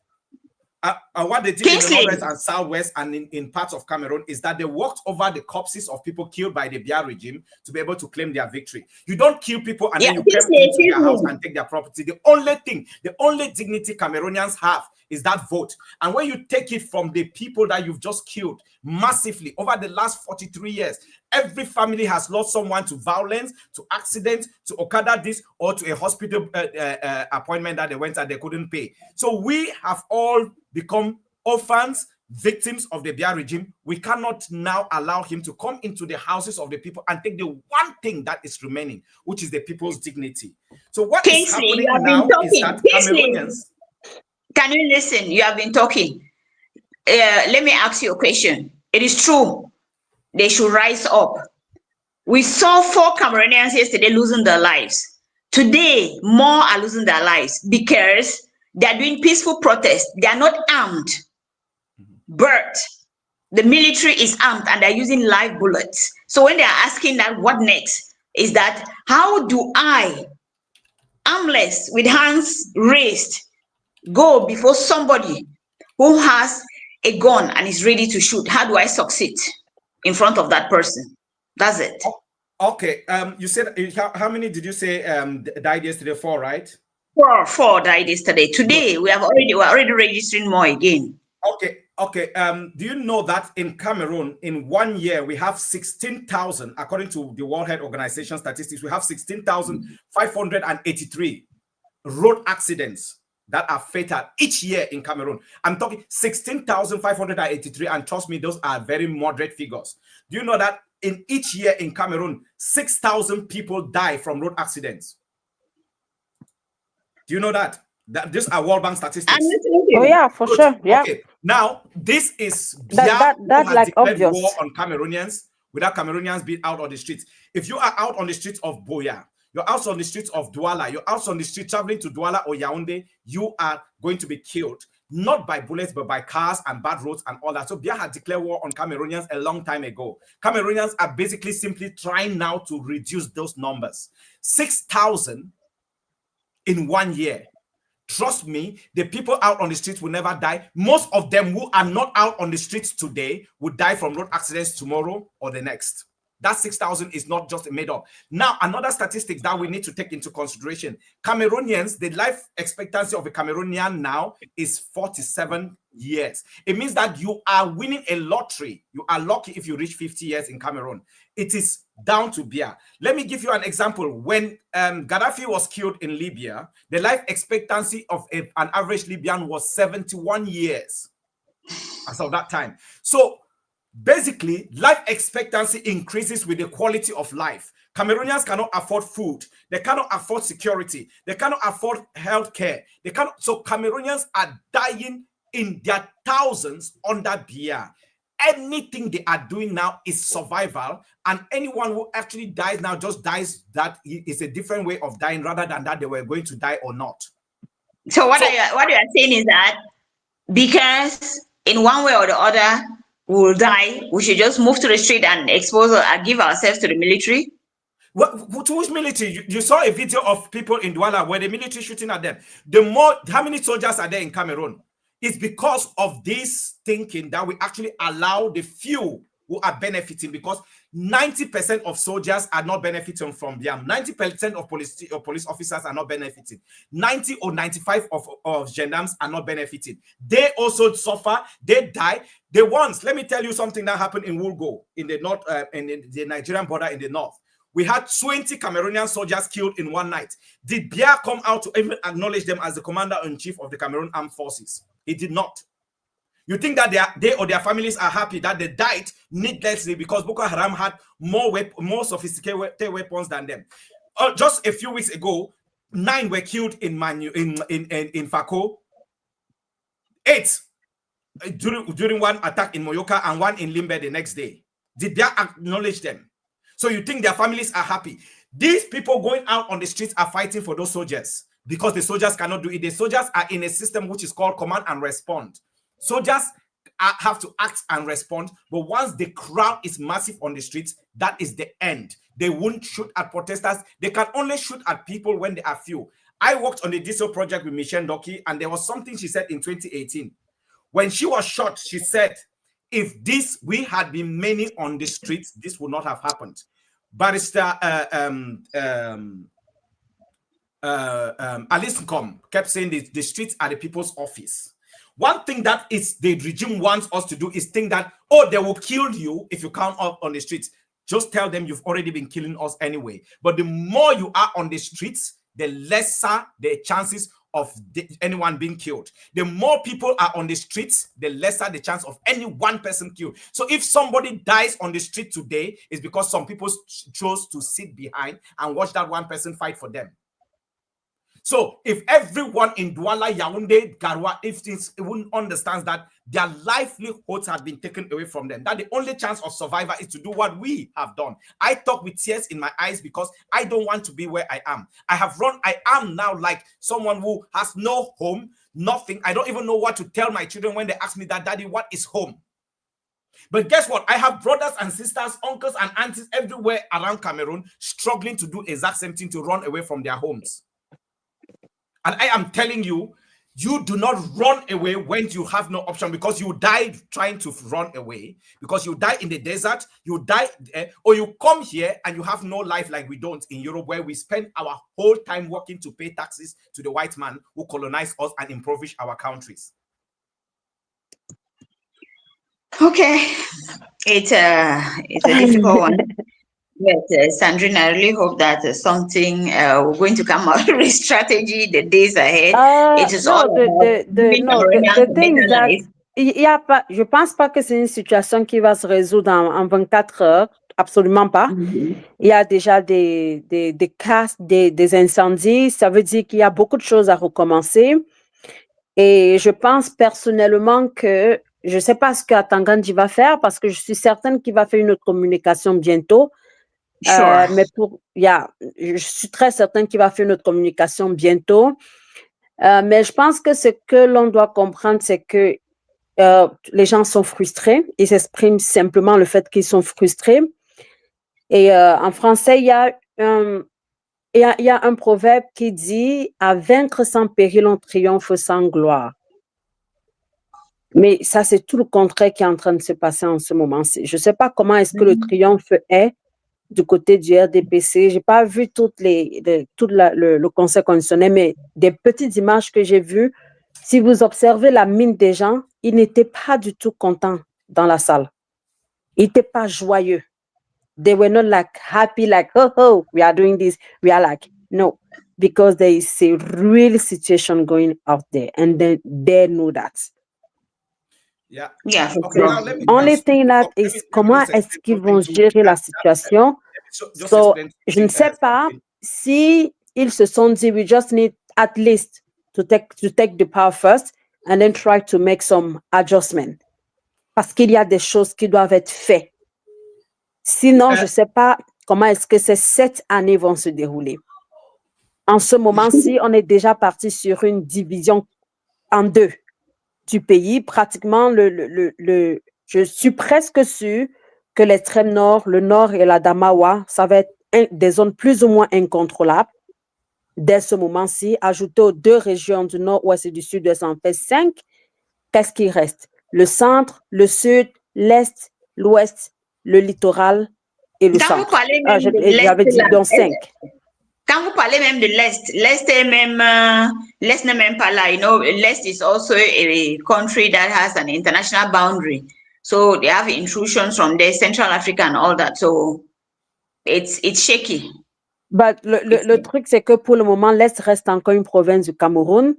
what they did in the Northwest and Southwest and in parts of Cameroon is that they walked over the corpses of people killed by the Biya regime to be able to claim their victory. You don't kill people and then you come into their house and take their property. The only dignity Cameroonians have is that vote. And when you take it from the people that you've just killed massively over the last 43 years, every family has lost someone to violence, to accident, to Okada this, or to a hospital appointment that they went and they couldn't pay. So we have all become orphans, victims of the Biya regime. We cannot now allow him to come into the houses of the people and take the one thing that is remaining, which is the people's dignity. So what is happening now is that Cameroonians... Can you listen? You have been talking. Let me ask you a question. It is true. They should rise up. We saw 4 Cameroonians yesterday losing their lives. Today, more are losing their lives because they are doing peaceful protests. They are not armed. But the military is armed and they're using live bullets. So when they're asking that what next, is that how do I, armless, with hands raised, go before somebody who has a gun and is ready to shoot? How do I succeed in front of that person? That's it. Okay. You said how many did you say died yesterday? 4, right? 4 died yesterday. Today we're already registering more again. Okay. Do you know that in Cameroon, in 1 year, we have 16,000, according to the World Health Organization statistics, we have 16,583 road accidents that are fatal each year in Cameroon. I'm talking 16,583, and trust me, those are very moderate figures. Do you know that in each year in Cameroon, 6,000 people die from road accidents? Do you know that? These are World Bank statistics. Oh yeah, for sure. Yeah. Okay. Now this is that's like obvious. War on Cameroonians without Cameroonians being out on the streets. If you are out on the streets of Boya, you're out on the streets of Douala, you're out on the street traveling to Douala or Yaoundé, you are going to be killed. Not by bullets, but by cars and bad roads and all that. So Biya had declared war on Cameroonians a long time ago. Cameroonians are basically simply trying now to reduce those numbers. 6,000 in 1 year. Trust me, the people out on the streets will never die. Most of them who are not out on the streets today will die from road accidents tomorrow or the next. That 6,000 is not just made up. Now, another statistic that we need to take into consideration, Cameroonians, the life expectancy of a Cameroonian now is 47 years. It means that you are winning a lottery. You are lucky if you reach 50 years in Cameroon. It is down to beer. Let me give you an example. When Gaddafi was killed in Libya, the life expectancy of an average Libyan was 71 years as of that time. So basically, life expectancy increases with the quality of life. Cameroonians cannot afford food. They cannot afford security. They cannot afford health care. They cannot. So Cameroonians are dying in their thousands under beer. Anything they are doing now is survival, and anyone who actually dies now just dies. That is a different way of dying, rather than that they were going to die or not. So what you are saying is that because in one way or the other we will die, we should just move to the street and expose and give ourselves to the military? What, to which military? You saw a video of people in Douala where the military shooting at them. How many soldiers are there in Cameroon? It's because of this thinking that we actually allow the few who are benefiting, because 90% of soldiers are not benefiting from them. 90% of police officers are not benefiting. 90 or 95 of gendarmes are not benefiting. They also suffer. They die. Let me tell you something that happened in Wulgo, in the north, in the Nigerian border in the north. We had 20 Cameroonian soldiers killed in one night. Did Biya come out to even acknowledge them as the commander-in-chief of the Cameroon Armed Forces? He did not. You think that they or their families are happy that they died needlessly because Boko Haram had more sophisticated weapons than them? Just a few weeks ago, 9 were killed in Fako. 8 during one attack in Moyoka and 1 in Limbe the next day. Did they acknowledge them? So you think their families are happy? These people going out on the streets are fighting for those soldiers because the soldiers cannot do it. The soldiers are in a system which is called command and respond. Soldiers have to act and respond, but once the crowd is massive on the streets, that is the end. They won't shoot at protesters. They can only shoot at people when they are few. I worked on the diesel project with Michelle Doki, and there was something she said in 2018. When she was shot, she said, if we had been many on the streets, this would not have happened. Barrister Alice Nkom kept saying the streets are the people's office. One thing that is the regime wants us to do is think that, oh, they will kill you if you come up on the streets. Just tell them you've already been killing us anyway. But the more you are on the streets, the lesser the chances of anyone being killed. The more people are on the streets, the lesser the chance of any one person killed. So if somebody dies on the street today, it's because some people chose to sit behind and watch that one person fight for them. So if everyone in Douala, Yaoundé, Garoua, if everyone understands that their livelihoods have been taken away from them, that the only chance of survival is to do what we have done. I talk with tears in my eyes because I don't want to be where I am. I am now like someone who has no home, nothing. I don't even know what to tell my children when they ask me that, Daddy, what is home? But guess what? I have brothers and sisters, uncles and aunties everywhere around Cameroon struggling to do exact same thing, to run away from their homes. And I am telling you, you do not run away when you have no option, because you died trying to run away, because you die in the desert, you die, or you come here and you have no life like we don't in Europe, where we spend our whole time working to pay taxes to the white man who colonized us and impoverished our countries. Okay, it's a difficult one. But Sandrine, I really hope that something we're going to come up with strategy the days ahead. It is all the thing is that je pense pas que c'est une situation qui va se résoudre en 24 heures, absolument pas. Il y a déjà des cas, des incendies, ça veut dire qu'il y a beaucoup de choses à recommencer. Et je pense personnellement que je sais pas ce qu'Atangandji va faire, parce que je suis certaine qu'il va faire une autre communication bientôt. Sure. Mais je suis très certaine qu'il va faire notre communication bientôt. Mais je pense que ce que l'on doit comprendre, c'est que les gens sont frustrés. Ils expriment simplement le fait qu'ils sont frustrés. Et en français, il y a un proverbe qui dit « À vaincre sans péril, on triomphe sans gloire ». Mais ça, c'est tout le contraire qui est en train de se passer en ce moment. Je ne sais pas comment est-ce que le triomphe est du côté du RDPC. J'ai pas vu tout le Conseil constitutionnel, mais des petites images que j'ai vues, si vous observez la mine des gens, ils n'étaient pas du tout contents dans la salle. Ils n'étaient pas joyeux. They were not like happy, like, oh, we are doing this. We are like, no, because there is a real situation going out there, and then they know that. Yeah. Okay, now let me Only just, thing that is comment est-ce qu'ils vont gérer la situation. So, je ne sais pas si ils se sont dit, we just need at least to take the power first and then try to make some adjustment. Parce qu'il y a des choses qui doivent être faites. Sinon, je ne sais pas comment est-ce que ces 7 années vont se dérouler. En ce moment-ci, on est déjà parti sur une division en 2 du pays. Pratiquement, je suis presque sûre que l'extrême nord, le nord et la Damawa, ça va être des zones plus ou moins incontrôlables. Dès ce moment-ci, ajouté aux 2 régions du nord-ouest et du sud-ouest, en fait 5. Qu'est-ce qui reste? Le centre, le sud, l'est, l'ouest, le littoral et le centre. J'avais dit donc 5. Quand vous parlez même de l'Est, l'Est n'est même pas là. You know, l'Est is also a country that has an international boundary. So they have intrusions from there, Central Africa and all that. So it's shaky. But le truc, c'est que pour le moment, l'Est reste encore une province du Cameroun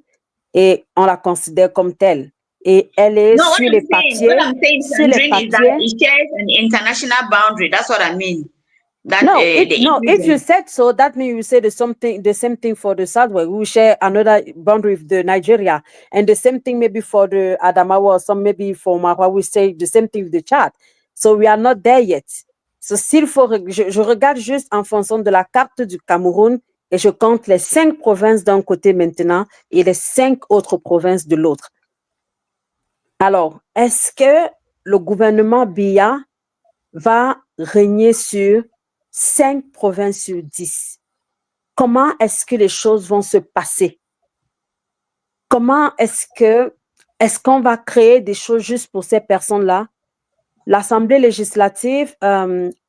et on la considère comme telle. Et elle est sur les papiers. What I'm saying, Sandrine, is that it shares an international boundary. That's what I mean. That, if you said so, that means you say the same thing for the Southwest. We share another boundary with the Nigeria, and the same thing maybe for the Adamawa or some maybe for Marwa. We say the same thing with the Chad. So we are not there yet. So s'il faut, je regarde juste en fonction de la carte du Cameroun et je compte les 5 provinces d'un côté maintenant et les 5 autres provinces de l'autre. Alors, est-ce que le gouvernement Biya va régner sur 5 provinces sur 10? Comment est-ce que les choses vont se passer? Comment est-ce qu'on va créer des choses juste pour ces personnes-là? L'Assemblée législative,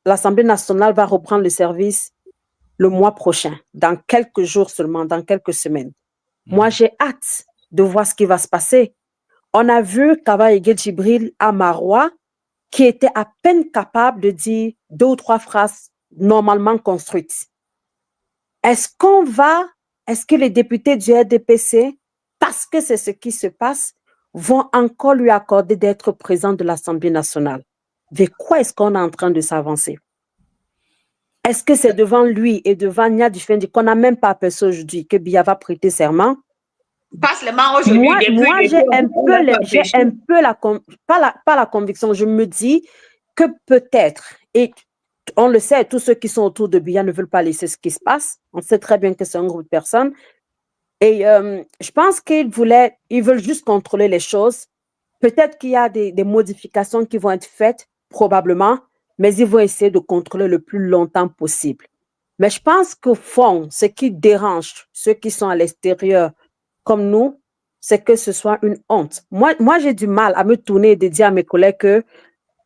l'Assemblée nationale va reprendre le service le mois prochain, dans quelques jours seulement, dans quelques semaines. Moi, j'ai hâte de voir ce qui va se passer. On a vu Kaba Ege Djibril à Marois, qui était à peine capable de dire 2 ou 3 phrases normalement construites. Est-ce que les députés du RDPC, parce que c'est ce qui se passe, vont encore lui accorder d'être président de l'Assemblée nationale? Vers quoi est-ce qu'on est en train de s'avancer? Est-ce que c'est devant lui et devant Nia Dufendi qu'on n'a même pas aperçu aujourd'hui que Biya va prêter serment? Pas seulement aujourd'hui. Moi, j'ai un peu pas la conviction, je me dis que peut-être, et on le sait, tous ceux qui sont autour de Biya ne veulent pas laisser ce qui se passe. On sait très bien que c'est un groupe de personnes. Et je pense qu'ils veulent juste contrôler les choses. Peut-être qu'il y a des modifications qui vont être faites, probablement, mais ils vont essayer de contrôler le plus longtemps possible. Mais je pense qu'au fond, ce qui dérange ceux qui sont à l'extérieur comme nous, c'est que ce soit une honte. Moi, j'ai du mal à me tourner et de dire à mes collègues que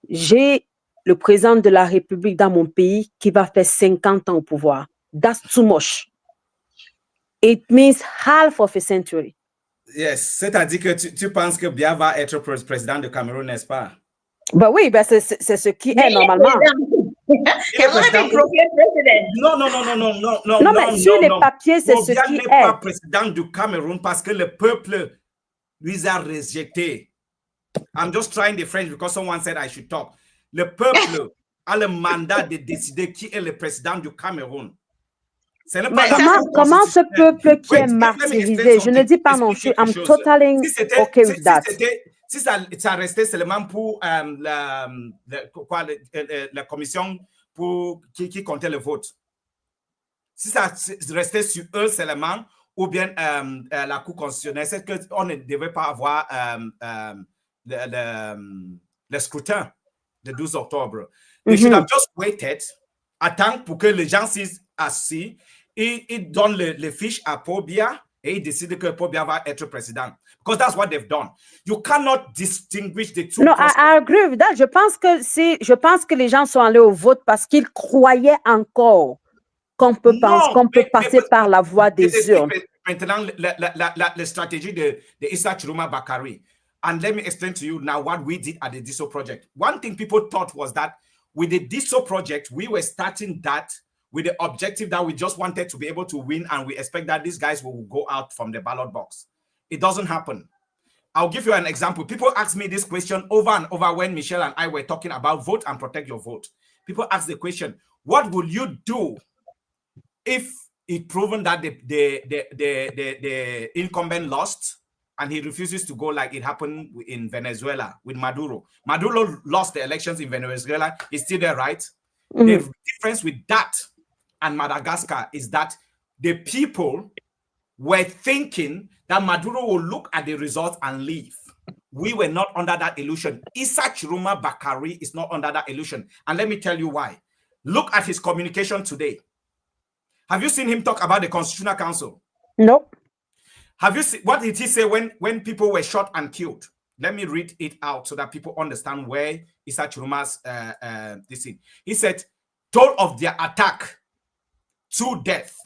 j'ai le président de la République dans mon pays qui va faire 50 ans au pouvoir. That's too much. It means half of a century. Yes, c'est-à-dire que tu penses que Biya va être président de Cameroun, n'est-ce pas? Ben oui, c'est ce qui est normalement. Non, mais sur les papiers, c'est ce qui est. Biya n'est pas président du Cameroun parce que le peuple lui a rejeté. I'm just trying the French because someone said I should talk. Le peuple a le mandat de décider qui est le président du Cameroun. Comment ce peuple qui est martyrisé, je ne dis pas non, I'm totally okay with that. Si ça restait seulement pour la commission qui comptait le vote, si ça restait sur eux seulement, ou bien la Cour constitutionnelle, c'est qu'on ne devait pas avoir le scrutin le 12 octobre. They should have just waited, attendre pour que les gens s'y assis et ils donnent les fiches à Biya et ils décident que Paul Biya va être président. Because that's what they've done. You cannot distinguish the two. No, I agree with that. Je pense que les gens sont allés au vote parce qu'ils croyaient encore qu'on peut passer par la voie des urnes. Maintenant, la stratégie de Issa Chiroma Bakari. And let me explain to you now what we did at the DISO project. One thing people thought was that with the DISO project, we were starting that with the objective that we just wanted to be able to win, and we expect that these guys will go out from the ballot box. It doesn't happen. I'll give you an example. People ask me this question over and over when Michelle and I were talking about vote and protect your vote. People ask the question, what will you do if it's proven that the incumbent lost and he refuses to go, like it happened in Venezuela with Maduro? Maduro lost the elections in Venezuela. He's still there, right? The difference with that and Madagascar is that the people were thinking that Maduro will look at the results and leave. We were not under that illusion. Issa Chiroma Bakari is not under that illusion. And let me tell you why. Look at his communication today. Have you seen him talk about the Constitutional Council? Nope. Have you seen, what did he say when people were shot and killed? Let me read it out so that people understand where Issa Chiroma's this thing. He said, told of their attack to death.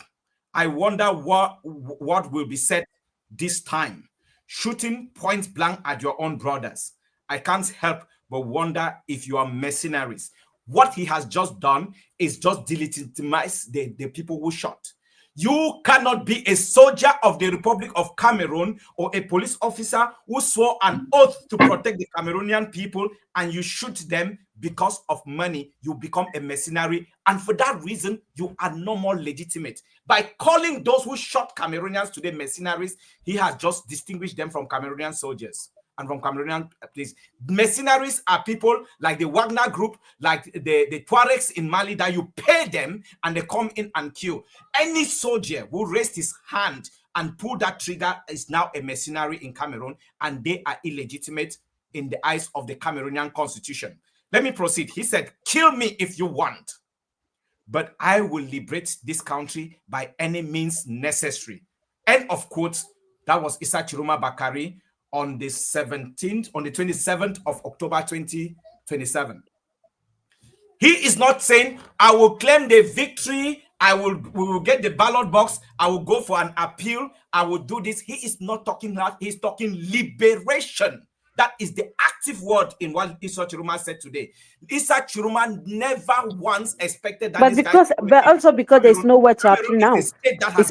I wonder what will be said this time. Shooting point blank at your own brothers. I can't help but wonder if you are mercenaries. What he has just done is just delegitimize the people who shot. You cannot be a soldier of the Republic of Cameroon or a police officer who swore an oath to protect the Cameroonian people, and you shoot them because of money. You become a mercenary, and for that reason, you are no more legitimate. By calling those who shot Cameroonians today mercenaries, he has just distinguished them from Cameroonian soldiers and from Cameroonian police. Mercenaries are people like the Wagner group, like the Tuaregs in Mali, that you pay them and they come in and kill. Any soldier who raised his hand and pulled that trigger is now a mercenary in Cameroon, and they are illegitimate in the eyes of the Cameroonian constitution. Let me proceed. He said, kill me if you want, but I will liberate this country by any means necessary. End of quote. That was Issa Chiroma Bakari on the 27th of October 2027. He is not saying, I will claim the victory, we will get the ballot box, I will go for an appeal, I will do this. He is not talking that, he's talking liberation. That is the active word in what Issa Chiroma said today. Issa Chiroma never once expected that. But also because there's nowhere to appeal now. It's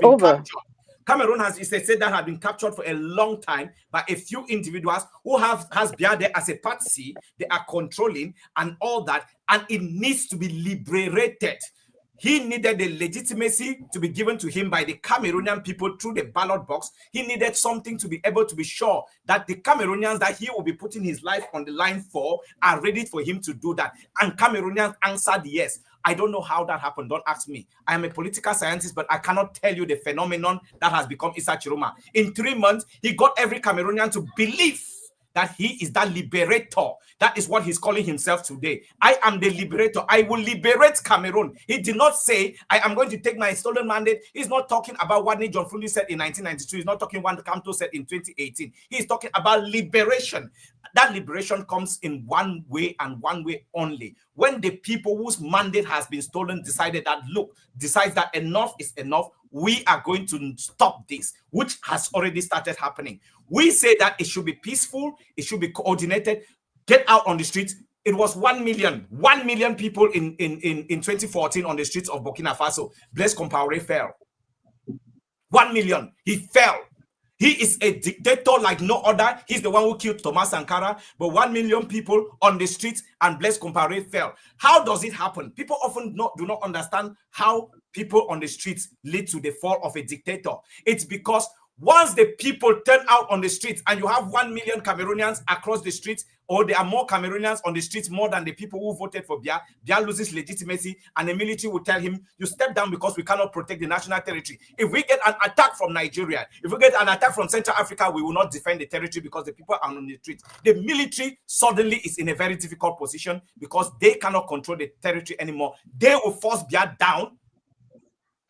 over. Captured. Cameroon is a state that has been captured for a long time by a few individuals who has Biya there as a patsy. They are controlling and all that, and it needs to be liberated. He needed the legitimacy to be given to him by the Cameroonian people through the ballot box. He needed something to be able to be sure that the Cameroonians that he will be putting his life on the line for are ready for him to do that. And Cameroonians answered yes. I don't know how that happened. Don't ask me. I am a political scientist, but I cannot tell you the phenomenon that has become Issa Chiroma. In 3 months, he got every Cameroonian to believe that he is that liberator. That is what he's calling himself today. I am the liberator. I will liberate Cameroon. He did not say, I am going to take my stolen mandate. He's not talking about what John Fundi said in 1992. He's not talking what Kamto said in 2018. He's talking about liberation. That liberation comes in one way and one way only. When the people whose mandate has been stolen decides that enough is enough, we are going to stop this, which has already started happening. We say that it should be peaceful, it should be coordinated, get out on the streets. It was 1 million people in 2014 on the streets of Burkina Faso. Blaise Compaoré fell. 1 million, he fell. He is a dictator like no other. He's the one who killed Thomas Sankara. But 1 million people on the streets and Blaise Compaoré fell. How does it happen? People often do not understand how people on the streets lead to the fall of a dictator. It's because once the people turn out on the streets and you have 1 million Cameroonians across the streets, or there are more Cameroonians on the streets more than the people who voted for Biya, Biya loses legitimacy, and the military will tell him, you step down because we cannot protect the national territory. If we get an attack from Nigeria, if we get an attack from Central Africa, we will not defend the territory because the people are on the streets. The military suddenly is in a very difficult position because they cannot control the territory anymore. They will force Biya down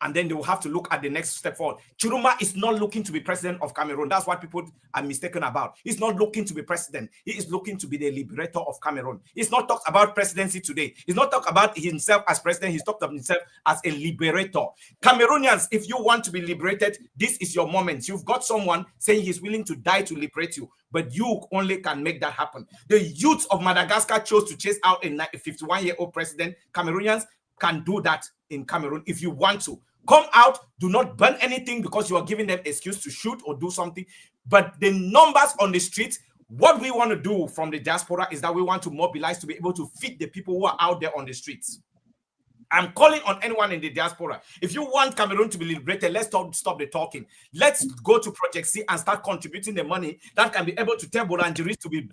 and then they will have to look at the next step forward. Chiroma is not looking to be president of Cameroon. That's what people are mistaken about. He's not looking to be president. He is looking to be the liberator of Cameroon. He's not talked about presidency today. He's not talked about himself as president. He's talked about himself as a liberator. Cameroonians, if you want to be liberated, this is your moment. You've got someone saying he's willing to die to liberate you, but you only can make that happen. The youth of Madagascar chose to chase out a 51-year-old president. Cameroonians can do that in Cameroon if you want to. Come out, do not burn anything because you are giving them excuse to shoot or do something. But the numbers on the streets, what we want to do from the diaspora is that we want to mobilize to be able to feed the people who are out there on the streets. I'm calling on anyone in the diaspora. If you want Cameroon to be liberated, let's stop the talking. Let's go to Project C and start contributing the money that can be able to tell boulangeries to be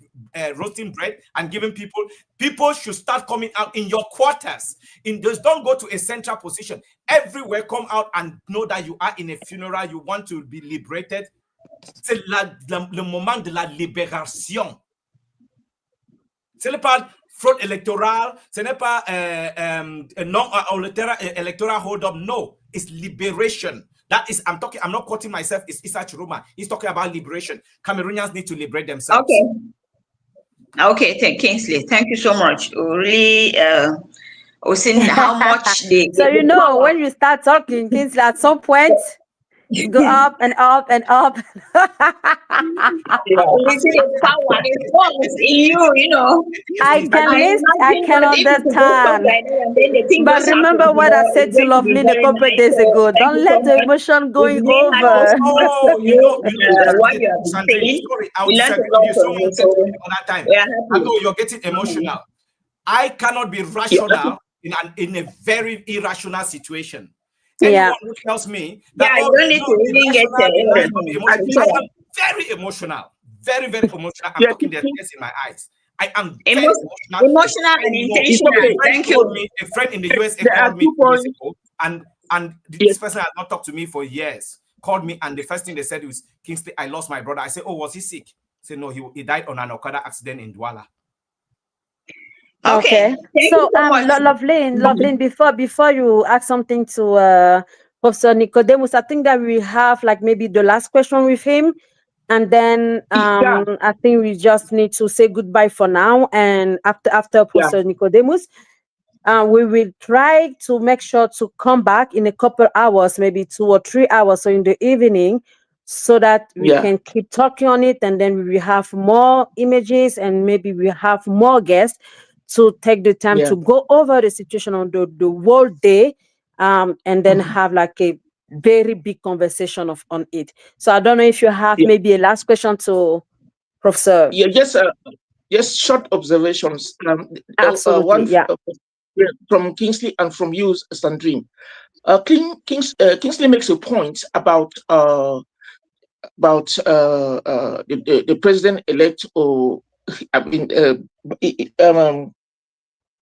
roasting bread and giving people. People should start coming out in your quarters. Don't go to a central position. Everywhere, come out and know that you are in a funeral. You want to be liberated. C'est le moment de la libération. C'est le pas fraude électorale, ce n'est pas electoral hold up. No, it's liberation. That is, I'm not quoting myself, it's Issa Chiroma. He's talking about liberation. Cameroonians need to liberate themselves. Okay, Kingsley, thank you so much. Really, seeing how much they so you know, when you start talking, Kingsley, at some point, you go up and up and up. The power is in you know. I can understand. But remember what I said to Loveline a couple of days ago. Don't let the emotion going over. Oh, you know what you're saying. Sorry, I would say another time. I know you're getting emotional. I cannot be rational in a very irrational situation. Anyone who tells me that you don't need to really get I am very emotional, very emotional. I'm talking the tears in my eyes. I am very emotional and intentional. Thank you. A friend in the USA called me 2 days ago, and this person has not talked to me for years. Called me, and the first thing they said was, Kingsley, I lost my brother. I said, oh, was he sick? I said, no, he died on an Okada accident in Douala. Okay. So Loveline, before you ask something to Professor Nicodemus, I think that we have like maybe the last question with him, and then I think we just need to say goodbye for now. And after Professor Nicodemus, we will try to make sure to come back in a couple hours, maybe 2 or 3 hours, so in the evening, so that we can keep talking on it, and then we will have more images, and maybe we have more guests to take the time to go over the situation on the whole day, and then have like a very big conversation on it. So I don't know if you have maybe a last question to Professor. Just short observations. Absolutely, from Kingsley and from you, Sandrine. Kingsley makes a point about the president-elect, or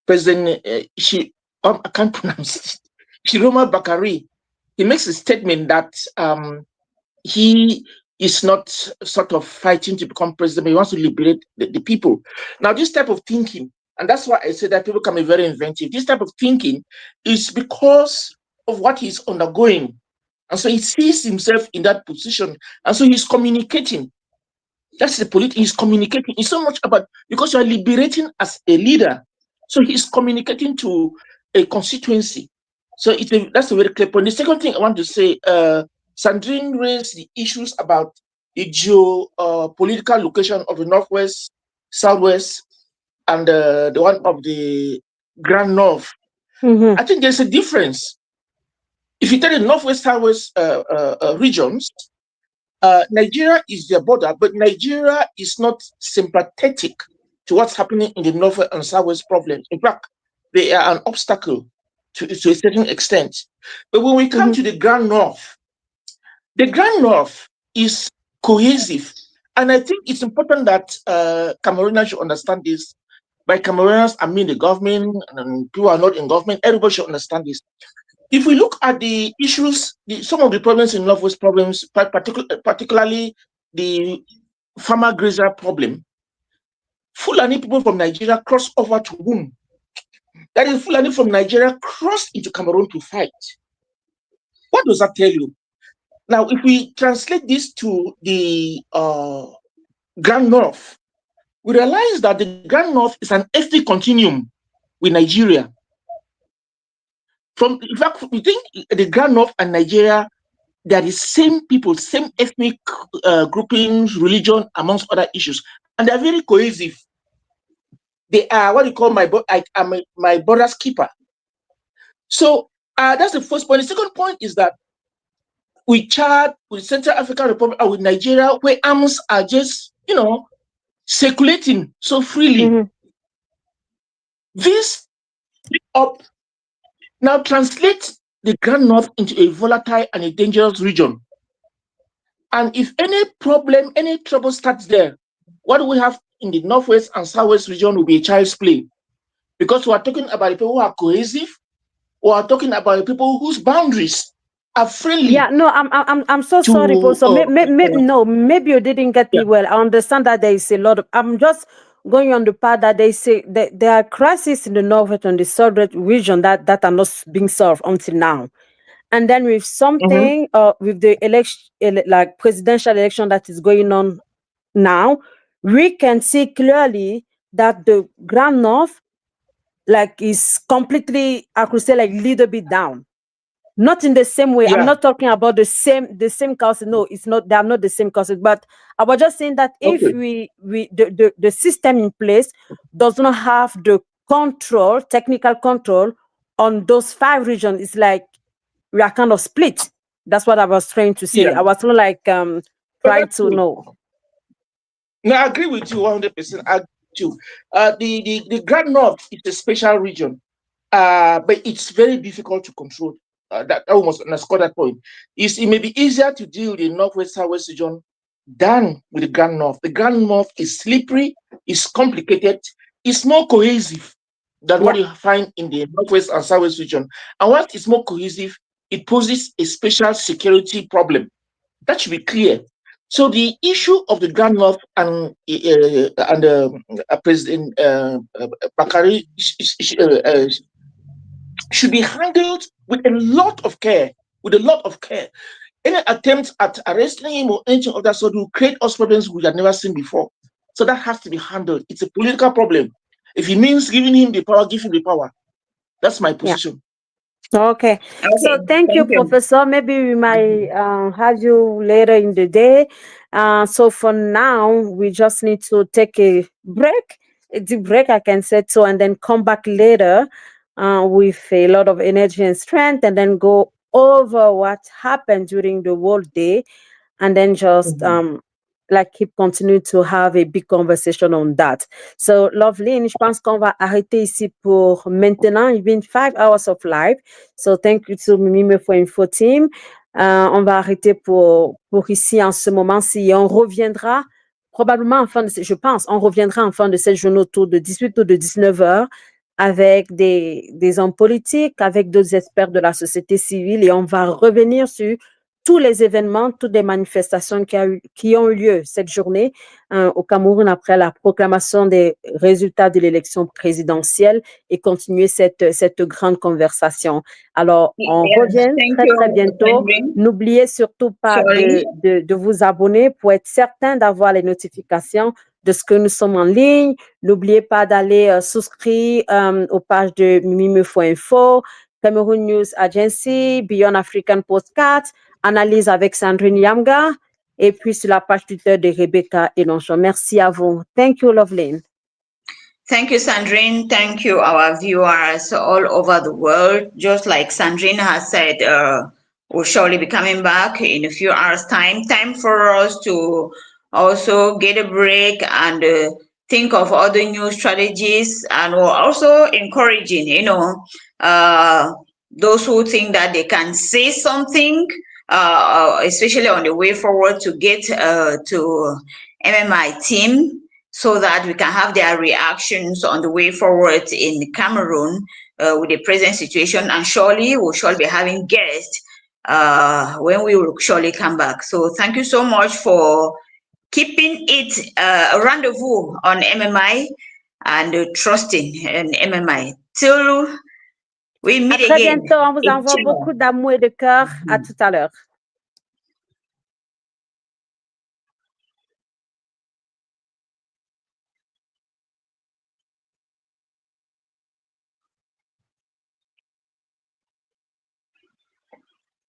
President I can't pronounce it, Chiroma Bakari. He makes a statement that he is not sort of fighting to become president, but he wants to liberate the people. Now, this type of thinking, and that's why I say that people can be very inventive, this type of thinking is because of what he's undergoing. And so he sees himself in that position, and so he's communicating. That's the politics. He's communicating. It's so much about, because you are liberating as a leader. So he's communicating to a constituency. So that's a very clear point. The second thing I want to say, Sandrine raised the issues about the geopolitical location of the Northwest, Southwest, and the one of the Grand North. I think there's a difference. If you take the Northwest, Southwest regions, Nigeria is their border, but Nigeria is not sympathetic to what's happening in the North and Southwest problems. In fact, they are an obstacle to a certain extent. But when we come to the Grand North is cohesive. And I think it's important that Cameroonians should understand this. By Cameroonians, I mean the government, and people are not in government. Everybody should understand this. If we look at the issues, some of the problems in Northwest problems, particularly the farmer grazer problem, Fulani people from Nigeria cross over to whom? That is, Fulani from Nigeria crossed into Cameroon to fight. What does that tell you? Now, if we translate this to the Grand North, we realize that the Grand North is an ethnic continuum with Nigeria. In fact, we think the Grand North and Nigeria, they are the same people, same ethnic groupings, religion, amongst other issues, and they are very cohesive. They are what you call my brother's keeper. So that's the first point. The second point is that we chat with Central African Republic and with Nigeria, where arms are just, circulating so freely. This up now translates the Grand North into a volatile and a dangerous region. And if any problem, any trouble starts there, what we have in the Northwest and Southwest region will be a child's play. Because we are talking about the people who are cohesive, we are talking about the people whose boundaries are friendly. Yeah, no, I'm so sorry, Paul. So maybe you didn't get me well. I understand that there is a lot of. I'm just going on the part that they say that there are crises in the Northwest and the Southwest region that are not being solved until now. And then with something, with the election, like presidential election that is going on now, we can see clearly that the Grand North, is completely, I could say, little bit down. Not in the same way. I'm not talking about the same causes. No, it's not. They are not the same causes. But I was just saying that if the system in place does not have the technical control on those 5 regions, it's like we are kind of split. That's what I was trying to say. I was not trying to know. No, I agree with you 100%. I agree with you. The Grand North is a special region, but it's very difficult to control. That almost underscore that point. It may be easier to deal with the Northwest Southwest region than with the Grand North. The Grand North is slippery, it's complicated, it's more cohesive than what you find in the Northwest and Southwest region. And once it's more cohesive, it poses a special security problem. That should be clear. So the issue of the Grand North and President Bakari should be handled with a lot of care. Any attempt at arresting him or anything of that sort will create us problems we have never seen before. So that has to be handled. It's a political problem. If it means giving him the power, give him the power. That's my position. Okay. So thank you, Professor. Maybe we might have you later in the day. So for now, we just need to take a deep break, I can say so, and then come back later with a lot of energy and strength, and then go over what happened during the World Day, and then just keep continuing to have a big conversation on that. So, Loveline, je pense qu'on va arrêter ici pour maintenant. It's been 5 hours of live. So, thank you to Mimi for Info Team. On va arrêter pour ici en ce moment. Si on reviendra probablement on reviendra en fin de cette journée autour de 18 ou de 19 heures avec des hommes politiques, avec d'autres experts de la société civile, et on va revenir sur tous les événements, toutes les manifestations qui ont eu lieu cette journée au Cameroun après la proclamation des résultats de l'élection présidentielle et continuer cette grande conversation. Alors, on revient très bientôt. N'oubliez surtout pas de vous abonner pour être certain d'avoir les notifications de ce que nous sommes en ligne. N'oubliez pas d'aller souscrire aux pages de Mimime.info, Cameroun News Agency, Beyond African Podcast, Analyse avec Sandrine Yamga, et puis sur la page Twitter de Rebecca Elonchon. Merci à vous. Thank you, Loveline. Thank you, Sandrine. Thank you, our viewers all over the world. Just like Sandrine has said, we'll surely be coming back in a few hours' time. Time for us to also get a break and think of other new strategies, and we're also encouraging, those who think that they can say something, especially on the way forward to get to MMI team, so that we can have their reactions on the way forward in Cameroon with the present situation. And surely we'll be having guests when we will surely come back. So thank you so much for keeping it a rendezvous on MMI and trusting in MMI. Till We'll À meet très again. bientôt. On vous envoie Ciao. beaucoup d'amour et de cœur. À tout à l'heure.